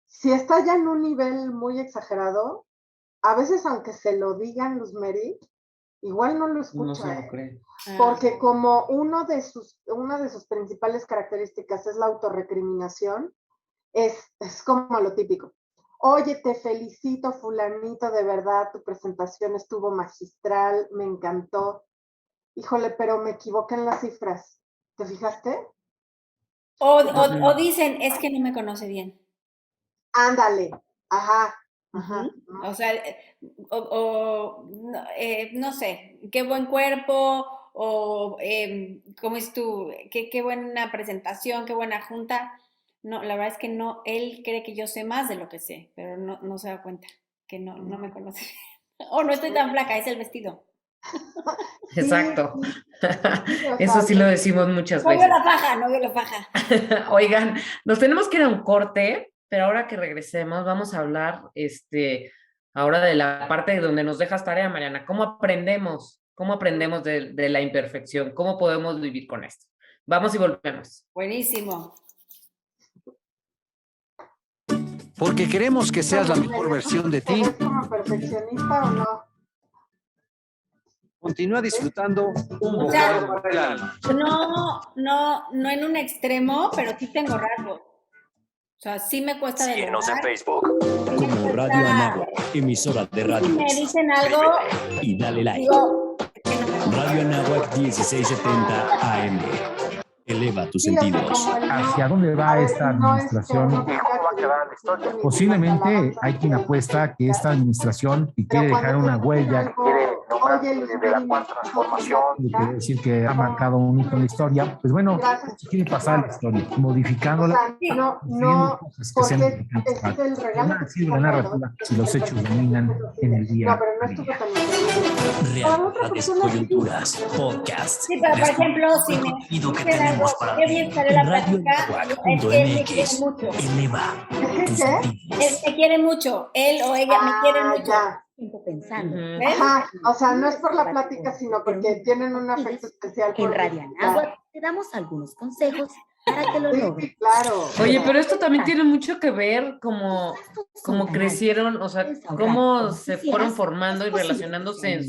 si está ya en un nivel muy exagerado, a veces aunque se lo digan los Merit, igual no lo escucha. No se lo cree. Porque como una de sus principales características es la autorrecriminación, es como lo típico. Oye, te felicito, fulanito, de verdad, tu presentación estuvo magistral, me encantó. Híjole, pero me equivoqué en las cifras. ¿Te fijaste? O dicen, es que no me conoce bien. Ándale, ajá. O sea, no sé, qué buen cuerpo, o cómo es tú, qué buena presentación, qué buena junta. No, la verdad es que no, él cree que yo sé más de lo que sé, pero no se da cuenta que no me conoce. O no estoy tan flaca, es el vestido. Exacto. Sí, Eso sí lo decimos muchas No veo veces. la faja, no veo la faja. Oigan, nos tenemos que ir a un corte, pero ahora que regresemos vamos a hablar ahora de la parte donde nos dejas tarea, Mariana. ¿Cómo aprendemos? ¿Cómo aprendemos de la imperfección? ¿Cómo podemos vivir con esto? Vamos y volvemos. Buenísimo. Porque queremos que seas la mejor versión de ti. ¿Te ves como perfeccionista o no? Continúa disfrutando un O sea, bocado para el alma. no en un extremo, pero sí tengo rasgos. O sea, sí me cuesta de Síguenos en lograr. Facebook Me como Radio cuesta- Anáhuac, emisora de radio. Si me dicen algo, Y dale like. digo, es que no me Radio Anáhuac 1670 AM. Eleva tus Sí, o sea, sentidos. como el no- ¿Hacia dónde va a ver, esta no es administración? que no tenga que ver Posiblemente con hay quien apuesta que esta administración, si quiere Pero dejar cuando una te dicen huella, algo, oye, Luz Mary, quiere decir que ha marcado un hito en la historia, pues bueno, Gracias. si quiere pasar la historia, modificándola, O sea, no, construyendo cosas que sean porque importantes es para el regalo que sirve la narrativa si los hechos dominan en el día No, pero no a estuvo día. tan increíble. Para otra Realidades, persona, coyunturas, podcast. Sí, pero por ejemplo, si me contenido que dicen algo, tenemos para qué ti bien salió en la plática, es que él me quiere radioanáhuac.mx. mucho. Eleva ¿Es tus que qué? sentidos. Él me quiere mucho, él o ella me quieren mucho. Ya. Tiempo pensando. Ujú. ¿Ves? Ajá, o sea, no es por la plática, sino porque tienen un afecto especial por En Radio Anáhuac te damos algunos consejos para que lo logres. Sí, claro. Oye, pero esto también tiene mucho que ver como crecieron, o sea, cómo se fueron formando y relacionándose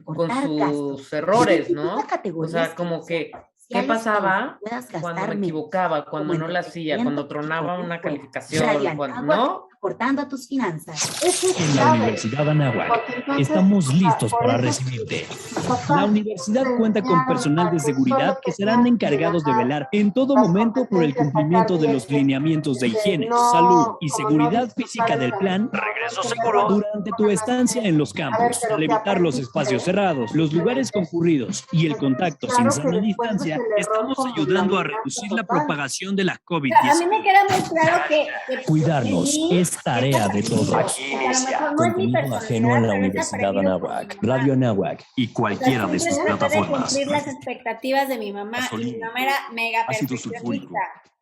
con sus errores, ¿no? O sea, como que, ¿qué pasaba cuando me equivocaba, cuando no la hacía, cuando tronaba una calificación, cuando no? Aportando a tus finanzas. Eso es En la clave, Universidad Anáhuac porque entonces, estamos listos por para eso recibirte. tus papás La universidad te cuenta con enseñaron personal a de que seguridad solo que te serán tienes que encargados de dejar velar en todo las momento por el competencias, cumplimiento sacar de los 10, lineamientos de higiene, no, salud y como seguridad no física del plan Regreso seguro durante tu estancia en los campus, pero al ¿qué evitar los aprendiste? espacios cerrados, los lugares concurridos y el contacto Claro sin que sana después distancia, del error estamos como ayudando a la reducir la total. propagación de la A mí COVID-19. me queda muy claro que Cuidarnos es tarea de todos. Aquí inicia. No es mi Contenido ajeno a la personalidad, pero es Universidad aprendido por Anáhuac, mi mamá. Radio Anáhuac y cualquiera de sus Siempre traté de plataformas. cumplir las expectativas de mi mamá y mi mamá era mega ácido sulfúrico, perfeccionista.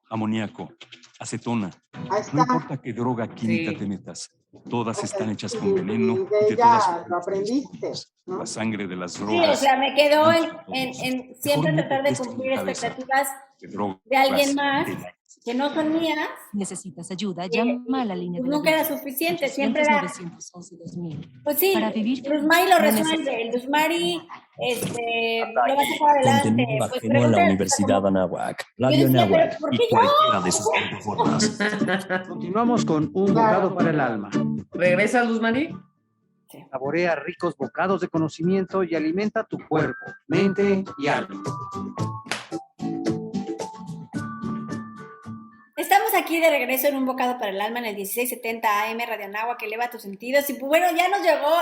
amoníaco, acetona. Ahí No está. importa qué droga química Sí. te metas, todas están hechas Y- con veneno y y de de todas ella formas lo aprendiste, distintas. ¿no? La sangre de las Sí, o drogas. sea, me quedó en Mejor siempre no tratar te de des cumplir en cabeza expectativas de drogas de alguien más de la- que no son mías. ¿Necesitas ayuda? Eh, Llama a la línea pues de la nunca era vida. suficiente, siempre era, 800-911-2000. pues sí, Para vivir Luz Mari lo no resuelve, Luz Mari lo va a sacar adelante. Contenido Pues ajeno a la pregúntale, Universidad como- Anáhuac, yo Radio decía, pero Anáhuac ¿por y qué yo? cualquiera de sus plataformas. Continuamos con un bocado para el alma. ¿Regresa, Luz Mari? Sí. Saborea ricos bocados de conocimiento y alimenta tu cuerpo, mente y alma. Estamos aquí de regreso en Un Bocado para el Alma en el 1670 AM Radio Anáhuac, que eleva tus sentidos. Y bueno, ya nos llegó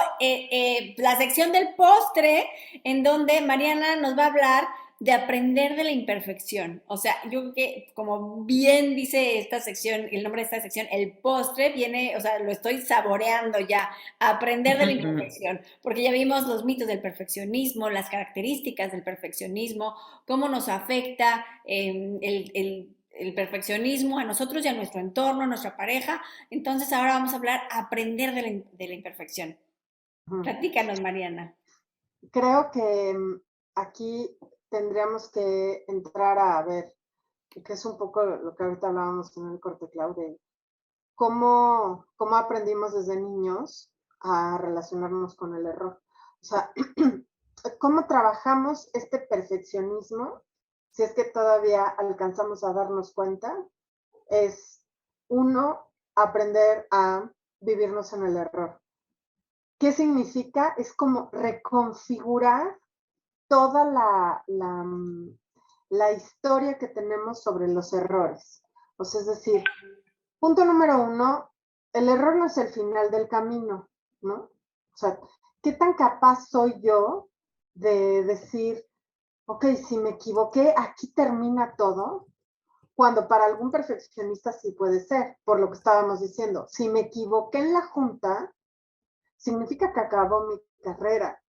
la sección del postre, en donde Mariana nos va a hablar de aprender de la imperfección. O sea, yo creo que, como bien dice esta sección, el nombre de esta sección, el postre viene, o sea, lo estoy saboreando ya, aprender de la imperfección, porque ya vimos los mitos del perfeccionismo, las características del perfeccionismo, cómo nos afecta el perfeccionismo a nosotros y a nuestro entorno, a nuestra pareja. Entonces ahora vamos a hablar, aprender de la imperfección. Platícanos, Mariana. Creo que aquí tendríamos que entrar a ver, que es un poco lo que ahorita hablábamos en el corte, Clau, de cómo aprendimos desde niños a relacionarnos con el error. O sea, cómo trabajamos este perfeccionismo, si es que todavía alcanzamos a darnos cuenta, es uno, aprender a vivirnos en el error. ¿Qué significa? Es como reconfigurar toda la historia que tenemos sobre los errores. O sea, es decir, punto número 1, el error no es el final del camino, ¿no? O sea, ¿qué tan capaz soy yo de decir, ok, si me equivoqué, aquí termina todo? Cuando para algún perfeccionista sí puede ser, por lo que estábamos diciendo. Si me equivoqué en la junta, significa que acabó mi carrera.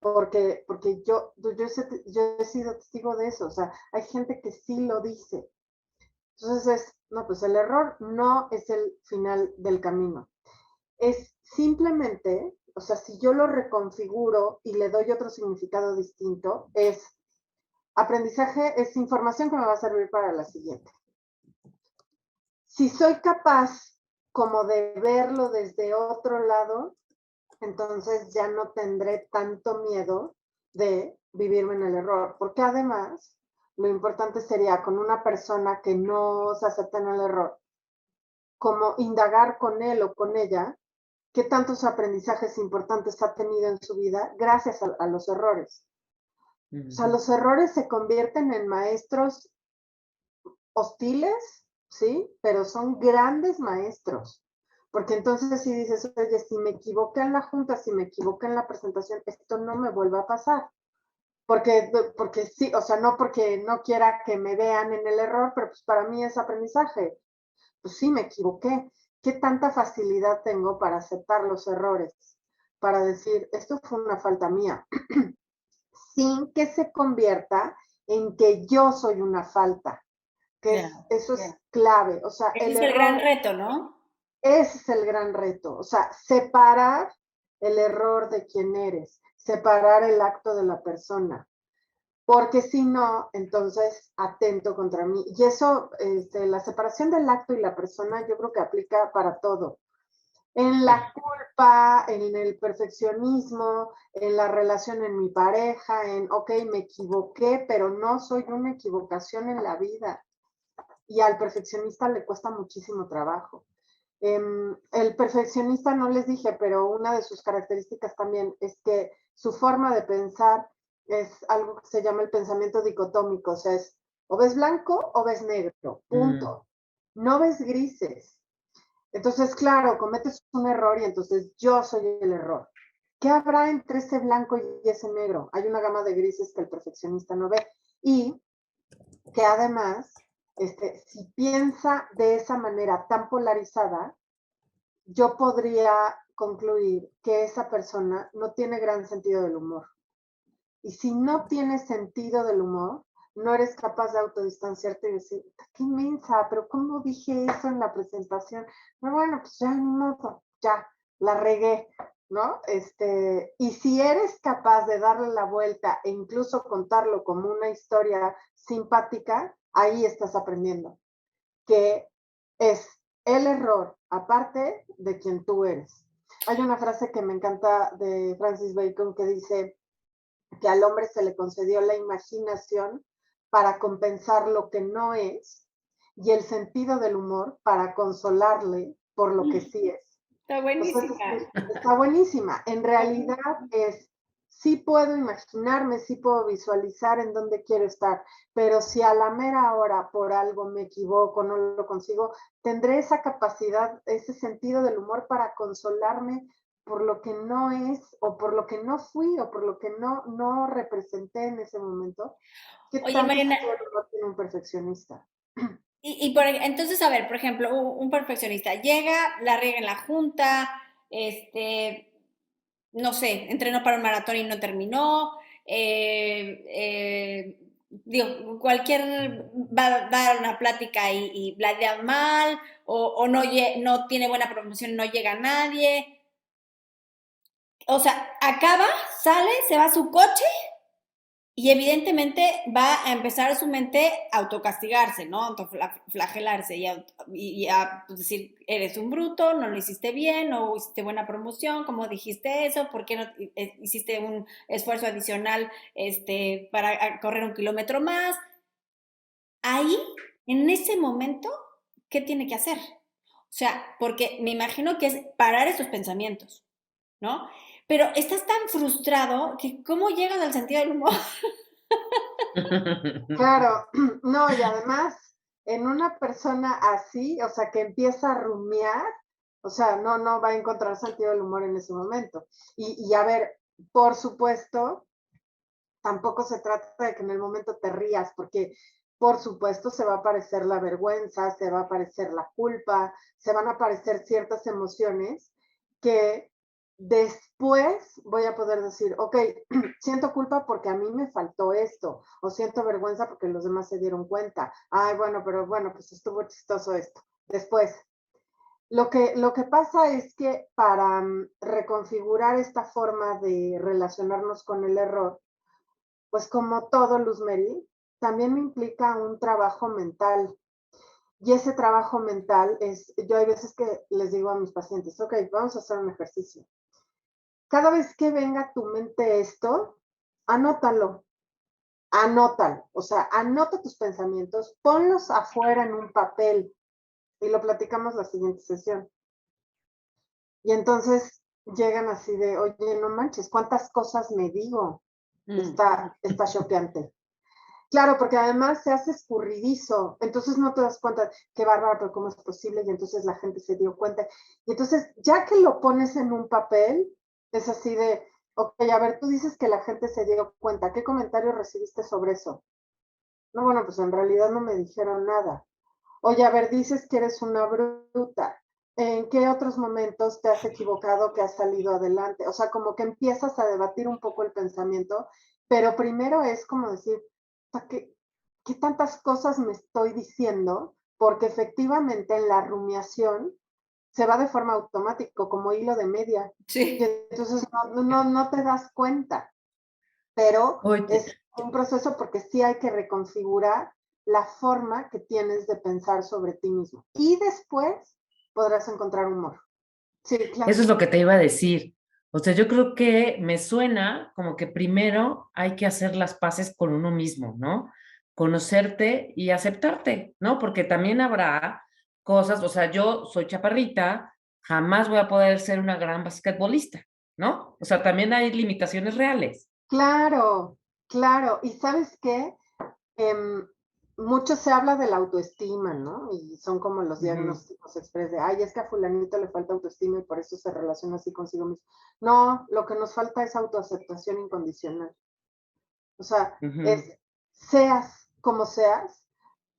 Porque yo he sido testigo de eso, o sea, hay gente que sí lo dice. Entonces no, pues el error no es el final del camino. Es simplemente, o sea, si yo lo reconfiguro y le doy otro significado distinto, es aprendizaje, es información que me va a servir para la siguiente. Si soy capaz como de verlo desde otro lado, entonces ya no tendré tanto miedo de vivirme en el error, porque además lo importante sería con una persona que no se acepta en el error, como indagar con él o con ella qué tantos aprendizajes importantes ha tenido en su vida gracias a los errores. O sea, los errores se convierten en maestros hostiles, ¿sí? Pero son grandes maestros. Porque entonces si dices, oye, si me equivoqué en la junta, si me equivoqué en la presentación, esto no me vuelve a pasar. Porque sí, o sea, no porque no quiera que me vean en el error, pero pues para mí es aprendizaje. Pues sí, me equivoqué. ¿Qué tanta facilidad tengo para aceptar los errores? Para decir, esto fue una falta mía. Sin que se convierta en que yo soy una falta. Eso es clave. O sea, ese es el gran reto, ¿no? Ese es el gran reto, o sea, separar el error de quién eres, separar el acto de la persona, porque si no, entonces atento contra mí. Y eso, la separación del acto y la persona, yo creo que aplica para todo. En la culpa, en el perfeccionismo, en la relación en mi pareja, ok, me equivoqué, pero no soy una equivocación en la vida. Y al perfeccionista le cuesta muchísimo trabajo. El perfeccionista, no les dije, pero una de sus características también es que su forma de pensar es algo que se llama el pensamiento dicotómico, o sea, es o ves blanco o ves negro, punto. No ves grises. Entonces, claro, cometes un error y entonces yo soy el error. ¿Qué habrá entre ese blanco y ese negro? Hay una gama de grises que el perfeccionista no ve. Y que además, si piensa de esa manera tan polarizada, yo podría concluir que esa persona no tiene gran sentido del humor. Y si no tienes sentido del humor, no eres capaz de autodistanciarte y decir, qué mensa, pero ¿cómo dije eso en la presentación? No, bueno, pues ya, ni modo, ya, la regué, ¿no? Y si eres capaz de darle la vuelta e incluso contarlo como una historia simpática, ahí estás aprendiendo, que es el error, aparte de quien tú eres. Hay una frase que me encanta de Francis Bacon que dice que al hombre se le concedió la imaginación para compensar lo que no es y el sentido del humor para consolarle por lo que sí es. Está buenísima. Está buenísima. En realidad sí puedo imaginarme, sí puedo visualizar en dónde quiero estar, pero si a la mera hora por algo me equivoco, no lo consigo, tendré esa capacidad, ese sentido del humor para consolarme por lo que no es, o por lo que no fui, o por lo que no representé en ese momento. ¿Qué Oye, tanto Mariana, sentido del humor tiene un perfeccionista? entonces, a ver, por ejemplo, un perfeccionista llega, la riega en la junta, no sé, entrenó para un maratón y no terminó, digo, va a dar una plática y bladea mal, o no tiene buena promoción, no llega a nadie. O sea, acaba, sale, se va a su coche y evidentemente va a empezar su mente a autocastigarse, ¿no? Autoflagelarse y a pues, decir, eres un bruto, no lo hiciste bien, no hiciste buena promoción, ¿cómo dijiste eso? ¿Por qué no hiciste un esfuerzo adicional para correr 1 kilómetro más? Ahí, en ese momento, ¿qué tiene que hacer? O sea, porque me imagino que es parar esos pensamientos, ¿no? Pero estás tan frustrado que ¿cómo llegas al sentido del humor? Claro, no, y además, en una persona así, o sea, que empieza a rumiar, o sea, no va a encontrar sentido del humor en ese momento. Y a ver, por supuesto, tampoco se trata de que en el momento te rías, porque por supuesto se va a aparecer la vergüenza, se va a aparecer la culpa, se van a aparecer ciertas emociones que después voy a poder decir, ok, siento culpa porque a mí me faltó esto, o siento vergüenza porque los demás se dieron cuenta. Ay, bueno, pero bueno, pues estuvo chistoso esto. Después, lo que pasa es que para reconfigurar esta forma de relacionarnos con el error, pues como todo, Luz Mary, también me implica un trabajo mental. Y ese trabajo mental yo hay veces que les digo a mis pacientes, ok, vamos a hacer un ejercicio. Cada vez que venga a tu mente esto, anótalo, o sea, anota tus pensamientos, ponlos afuera en un papel y lo platicamos la siguiente sesión. Y entonces llegan así de, oye, no manches, ¿cuántas cosas me digo? Está choqueante. Claro, porque además se hace escurridizo, entonces no te das cuenta, qué bárbaro, pero cómo es posible, y entonces la gente se dio cuenta. Y entonces, ya que lo pones en un papel, es así de, ok, a ver, tú dices que la gente se dio cuenta, ¿qué comentario recibiste sobre eso? No, bueno, pues en realidad no me dijeron nada. Oye, a ver, dices que eres una bruta. ¿En qué otros momentos te has equivocado que has salido adelante? O sea, como que empiezas a debatir un poco el pensamiento, pero primero es como decir, ¿qué tantas cosas me estoy diciendo? Porque efectivamente en la rumiación se va de forma automática, como hilo de media. Sí. Y entonces no te das cuenta, pero Oye. es un proceso porque sí hay que reconfigurar la forma que tienes de pensar sobre ti mismo. Y después podrás encontrar humor. Sí, claro. Eso es lo que te iba a decir. O sea, yo creo que me suena como que primero hay que hacer las paces con uno mismo, ¿no? Conocerte y aceptarte, ¿no? Porque también habrá cosas, o sea, yo soy chaparrita, jamás voy a poder ser una gran basquetbolista, ¿no? O sea, también hay limitaciones reales. Claro, claro. ¿Y sabes qué? Mucho se habla de la autoestima, ¿no? Y son como los diagnósticos express de, ay, es que a fulanito le falta autoestima y por eso se relaciona así consigo mismo. No, lo que nos falta es autoaceptación incondicional. O sea, seas como seas,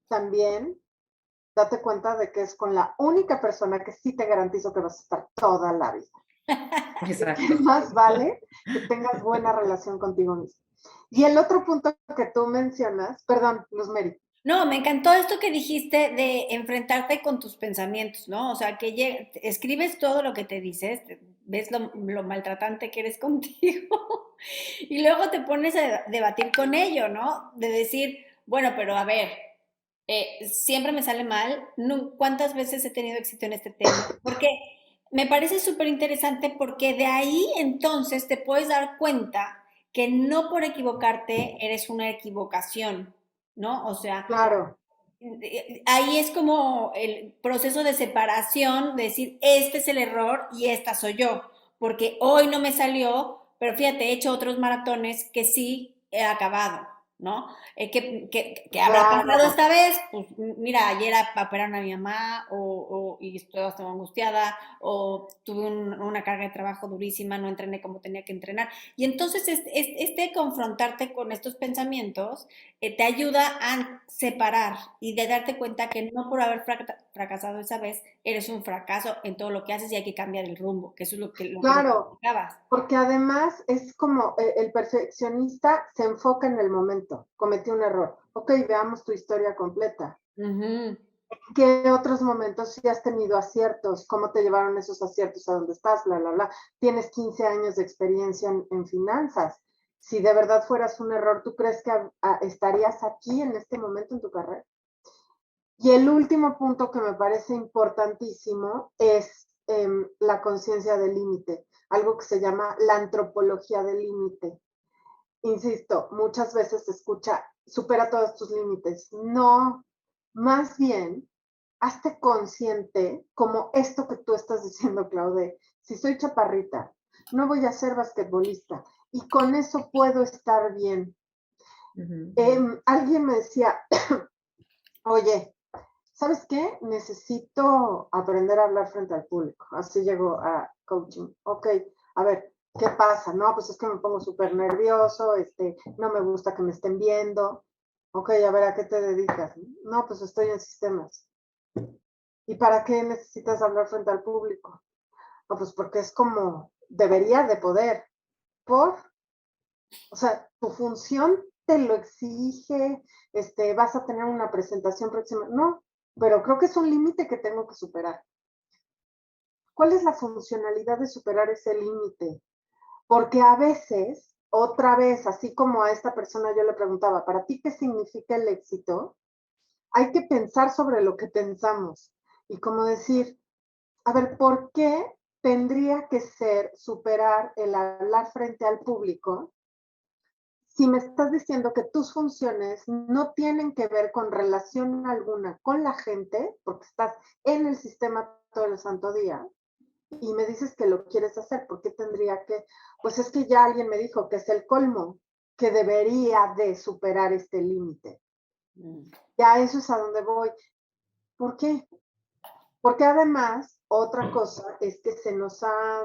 también date cuenta de que es con la única persona que sí te garantizo que vas a estar toda la vida. Exacto. Que más vale que tengas buena relación contigo mismo. Y el otro punto que tú mencionas, perdón, Luz Mary. No, me encantó esto que dijiste de enfrentarte con tus pensamientos, ¿no? O sea, que escribes todo lo que te dices, ves lo maltratante que eres contigo y luego te pones a debatir con ello, ¿no? De decir, bueno, pero a ver, siempre me sale mal, ¿cuántas veces he tenido éxito en este tema? Porque me parece súper interesante porque de ahí entonces te puedes dar cuenta que no por equivocarte eres una equivocación, ¿no? O sea, claro. ahí es como el proceso de separación, de decir, este es el error y esta soy yo, porque hoy no me salió, pero fíjate, he hecho otros maratones que sí he acabado, ¿no? ¿Qué habrá pasado Claro, esta vez? Pues mira, ayer operaron a mi mamá y estaba angustiada, o tuve una carga de trabajo durísima, no entrené como tenía que entrenar. Y entonces confrontarte con estos pensamientos te ayuda a separar y de darte cuenta que no por haber fracasado esa vez eres un fracaso en todo lo que haces y hay que cambiar el rumbo, que eso es lo que nos claro, explicabas. porque además es como el perfeccionista se enfoca en el momento, cometí un error. Ok, veamos tu historia completa. Ujú. ¿Qué otros momentos sí has tenido aciertos? ¿Cómo te llevaron esos aciertos a dónde estás? Bla, bla, bla. Tienes 15 años de experiencia en finanzas. Si de verdad fueras un error, ¿tú crees que estarías aquí en este momento en tu carrera? Y el último punto que me parece importantísimo es la conciencia del límite, algo que se llama la antropología del límite. Insisto, muchas veces se escucha, supera todos tus límites. No, más bien, hazte consciente como esto que tú estás diciendo, Claude. Si soy chaparrita, no voy a ser basquetbolista y con eso puedo estar bien. Alguien me decía, oye, ¿sabes qué? Necesito aprender a hablar frente al público. Así llego a coaching. Ok, a ver, ¿qué pasa? No, pues es que me pongo súper nervioso, no me gusta que me estén viendo. Ok, a ver, ¿a qué te dedicas? No, pues estoy en sistemas. ¿Y para qué necesitas hablar frente al público? No, pues porque es como, debería de poder. ¿Por? O sea, tu función te lo exige, vas a tener una presentación próxima. No, pero creo que es un límite que tengo que superar. ¿Cuál es la funcionalidad de superar ese límite? Porque a veces, otra vez, así como a esta persona yo le preguntaba, ¿para ti qué significa el éxito? Hay que pensar sobre lo que pensamos y como decir, a ver, ¿por qué tendría que ser superar el hablar frente al público si me estás diciendo que tus funciones no tienen que ver con relación alguna con la gente, porque estás en el sistema todo el santo día, y me dices que lo quieres hacer, ¿por qué tendría que? Pues es que ya alguien me dijo que es el colmo, que debería de superar este límite. Ya eso es a donde voy. ¿Por qué? Porque además, otra cosa es que se nos ha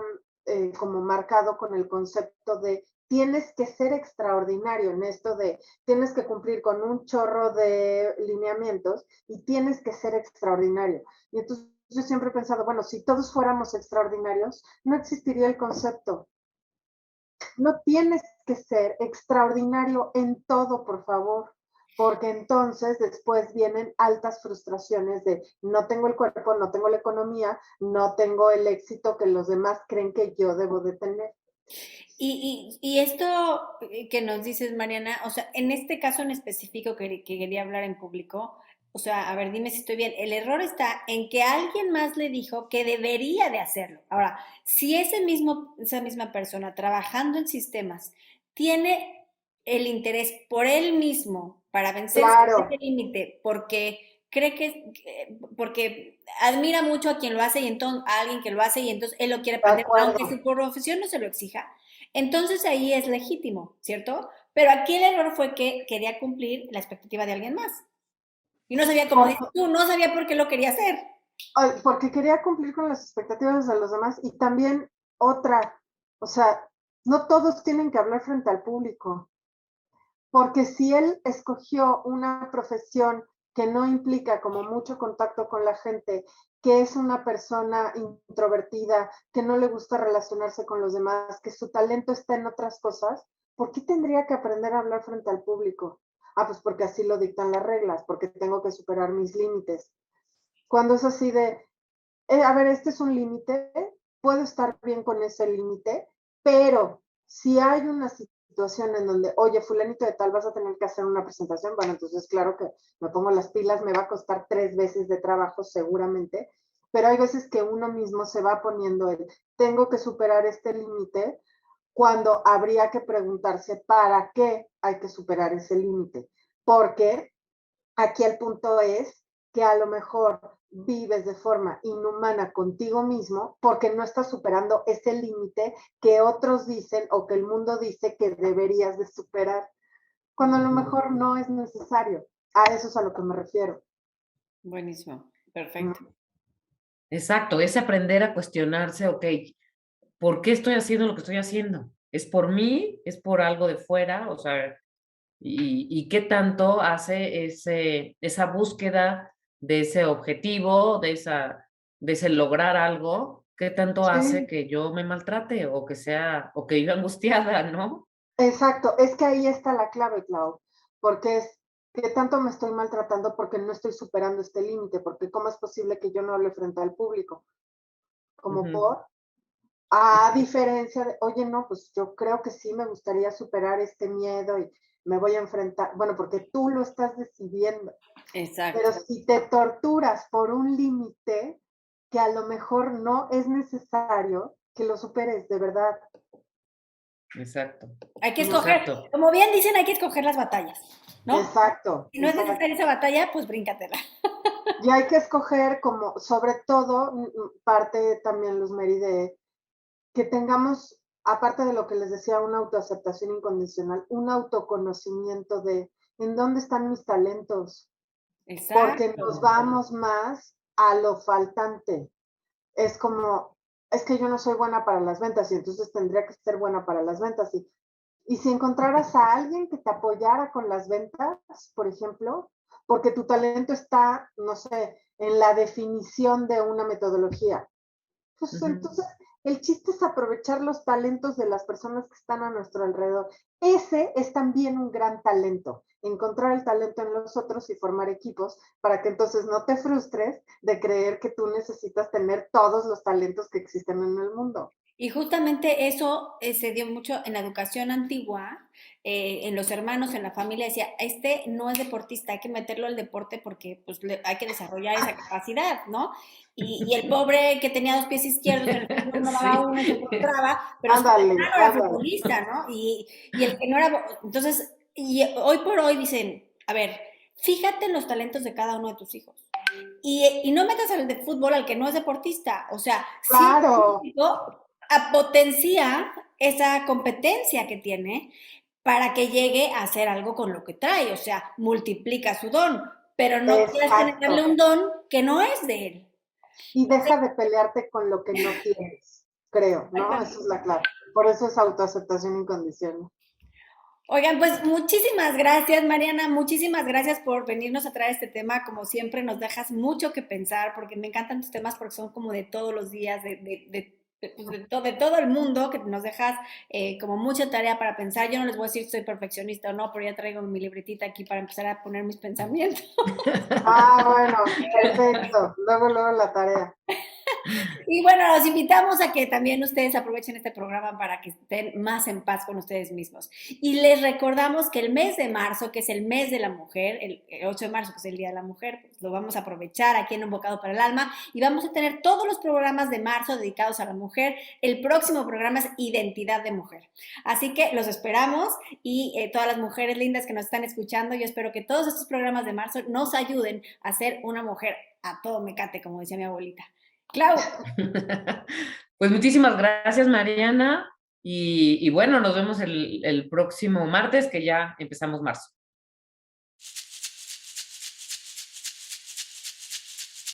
como marcado con el concepto de tienes que ser extraordinario en esto de tienes que cumplir con un chorro de lineamientos y tienes que ser extraordinario. Y entonces yo siempre he pensado, bueno, si todos fuéramos extraordinarios, no existiría el concepto. No tienes que ser extraordinario en todo, por favor, porque entonces después vienen altas frustraciones de no tengo el cuerpo, no tengo la economía, no tengo el éxito que los demás creen que yo debo de tener. Y esto que nos dices, Mariana, o sea, en este caso en específico que quería hablar en público, o sea, a ver, dime si estoy bien. El error está en que alguien más le dijo que debería de hacerlo. Ahora, si esa misma persona trabajando en sistemas tiene el interés por él mismo para vencer Claro. ese límite, porque porque admira mucho a quien lo hace y entonces a alguien que lo hace y entonces él lo quiere De aprender, acuerdo. aunque su profesión no se lo exija, entonces ahí es legítimo, ¿cierto? Pero aquí el error fue que quería cumplir la expectativa de alguien más. Y no sabía, como dices tú, no sabía por qué lo quería hacer. Porque quería cumplir con las expectativas de los demás y también otra, o sea, no todos tienen que hablar frente al público. Porque si él escogió una profesión que no implica como mucho contacto con la gente, que es una persona introvertida, que no le gusta relacionarse con los demás, que su talento está en otras cosas, ¿por qué tendría que aprender a hablar frente al público? Ah, pues porque así lo dictan las reglas, porque tengo que superar mis límites. Cuando es así de, a ver, este es un límite, puedo estar bien con ese límite, pero si hay una situación en donde, oye, fulanito de tal, vas a tener que hacer una presentación, bueno, entonces claro que me pongo las pilas, me va a costar 3 veces de trabajo seguramente, pero hay veces que uno mismo se va poniendo el, tengo que superar este límite, cuando habría que preguntarse para qué hay que superar ese límite, porque Aquí el punto es que a lo mejor vives de forma inhumana contigo mismo porque no estás superando ese límite que otros dicen o que el mundo dice que deberías de superar, cuando a lo mejor no es necesario. A eso es a lo que me refiero. Buenísimo, perfecto. Exacto, es aprender a cuestionarse, ok, ¿por qué estoy haciendo lo que estoy haciendo? ¿Es por mí? ¿Es por algo de fuera? O sea, ¿y qué tanto hace esa búsqueda de ese objetivo, de ese lograr algo? ¿Qué tanto hace Sí, que yo me maltrate o que viva angustiada, ¿no? exacto. Es que ahí está la clave, Clau, porque es que tanto me estoy maltratando porque no estoy superando este límite, porque cómo es posible que yo no hable frente al público, como Ujú. por, a diferencia de, oye, no, pues yo creo que sí me gustaría superar este miedo y me voy a enfrentar, bueno, porque tú lo estás decidiendo, pero Exacto. si te torturas por un límite que a lo mejor no es necesario que lo superes, de verdad, Exacto, Hay que ¿no? escoger, exacto. como bien dicen, hay que escoger las batallas, ¿no? Exacto, Si no es exacto. necesaria esa batalla, pues bríncatela. Y hay que escoger como, sobre todo, parte también Luz Meri, de que tengamos, aparte de lo que les decía, una autoaceptación incondicional, un autoconocimiento de en dónde están mis talentos, porque nos Exacto. vamos más a lo faltante. Es como, es que yo no soy buena para las ventas y entonces tendría que ser buena para las ventas. Y si encontraras a alguien que te apoyara con las ventas, por ejemplo, porque tu talento está, no sé, en la definición de una metodología, pues Ujú. entonces el chiste es aprovechar los talentos de las personas que están a nuestro alrededor. Ese es también un gran talento, encontrar el talento en los otros y formar equipos para que entonces no te frustres de creer que tú necesitas tener todos los talentos que existen en el mundo. Y justamente eso se dio mucho en la educación antigua, en los hermanos, en la familia, decía, este no es deportista, hay que meterlo al deporte porque pues, hay que desarrollar esa capacidad, ¿no? Y el pobre que tenía dos pies izquierdos en el fútbol no daba Sí. uno y se frustraba, pero su Ándale, hermano era ándale. futbolista, ¿no? Y el que no era, entonces, y hoy por hoy dicen, a ver, fíjate en los talentos de cada uno de tus hijos. Y no metas al de fútbol al que no es deportista. O sea, sí, Claro, potencia esa competencia que tiene para que llegue a hacer algo con lo que trae. O sea, multiplica su don, pero no quieras generarle exacto. un don que no es de él. Y deja de pelearte con lo que no tienes, creo, ¿no? Esa es la clave. Por eso es autoaceptación incondicional. Oigan, pues muchísimas gracias, Mariana, muchísimas gracias por venirnos a traer este tema. Como siempre, nos dejas mucho que pensar, porque me encantan tus temas porque son como de todos los días, de todo el mundo, que nos dejas como mucha tarea para pensar. Yo no les voy a decir si soy perfeccionista o no, pero ya traigo mi libretita aquí para empezar a poner mis pensamientos. Ah, bueno, perfecto. Luego, luego la tarea. Y bueno, los invitamos a que también ustedes aprovechen este programa para que estén más en paz con ustedes mismos. Y les recordamos que el mes de marzo, que es el mes de la mujer, el 8 de marzo, que es el Día de la Mujer, pues lo vamos a aprovechar aquí en Un Bocado para el Alma y vamos a tener todos los programas de marzo dedicados a la mujer. El próximo programa es Identidad de Mujer. Así que los esperamos y todas las mujeres lindas que nos están escuchando, yo espero que todos estos programas de marzo nos ayuden a ser una mujer a todo mecate, como decía mi abuelita. Clau. Pues muchísimas gracias, Mariana. Y bueno, nos vemos el próximo martes, que ya empezamos marzo.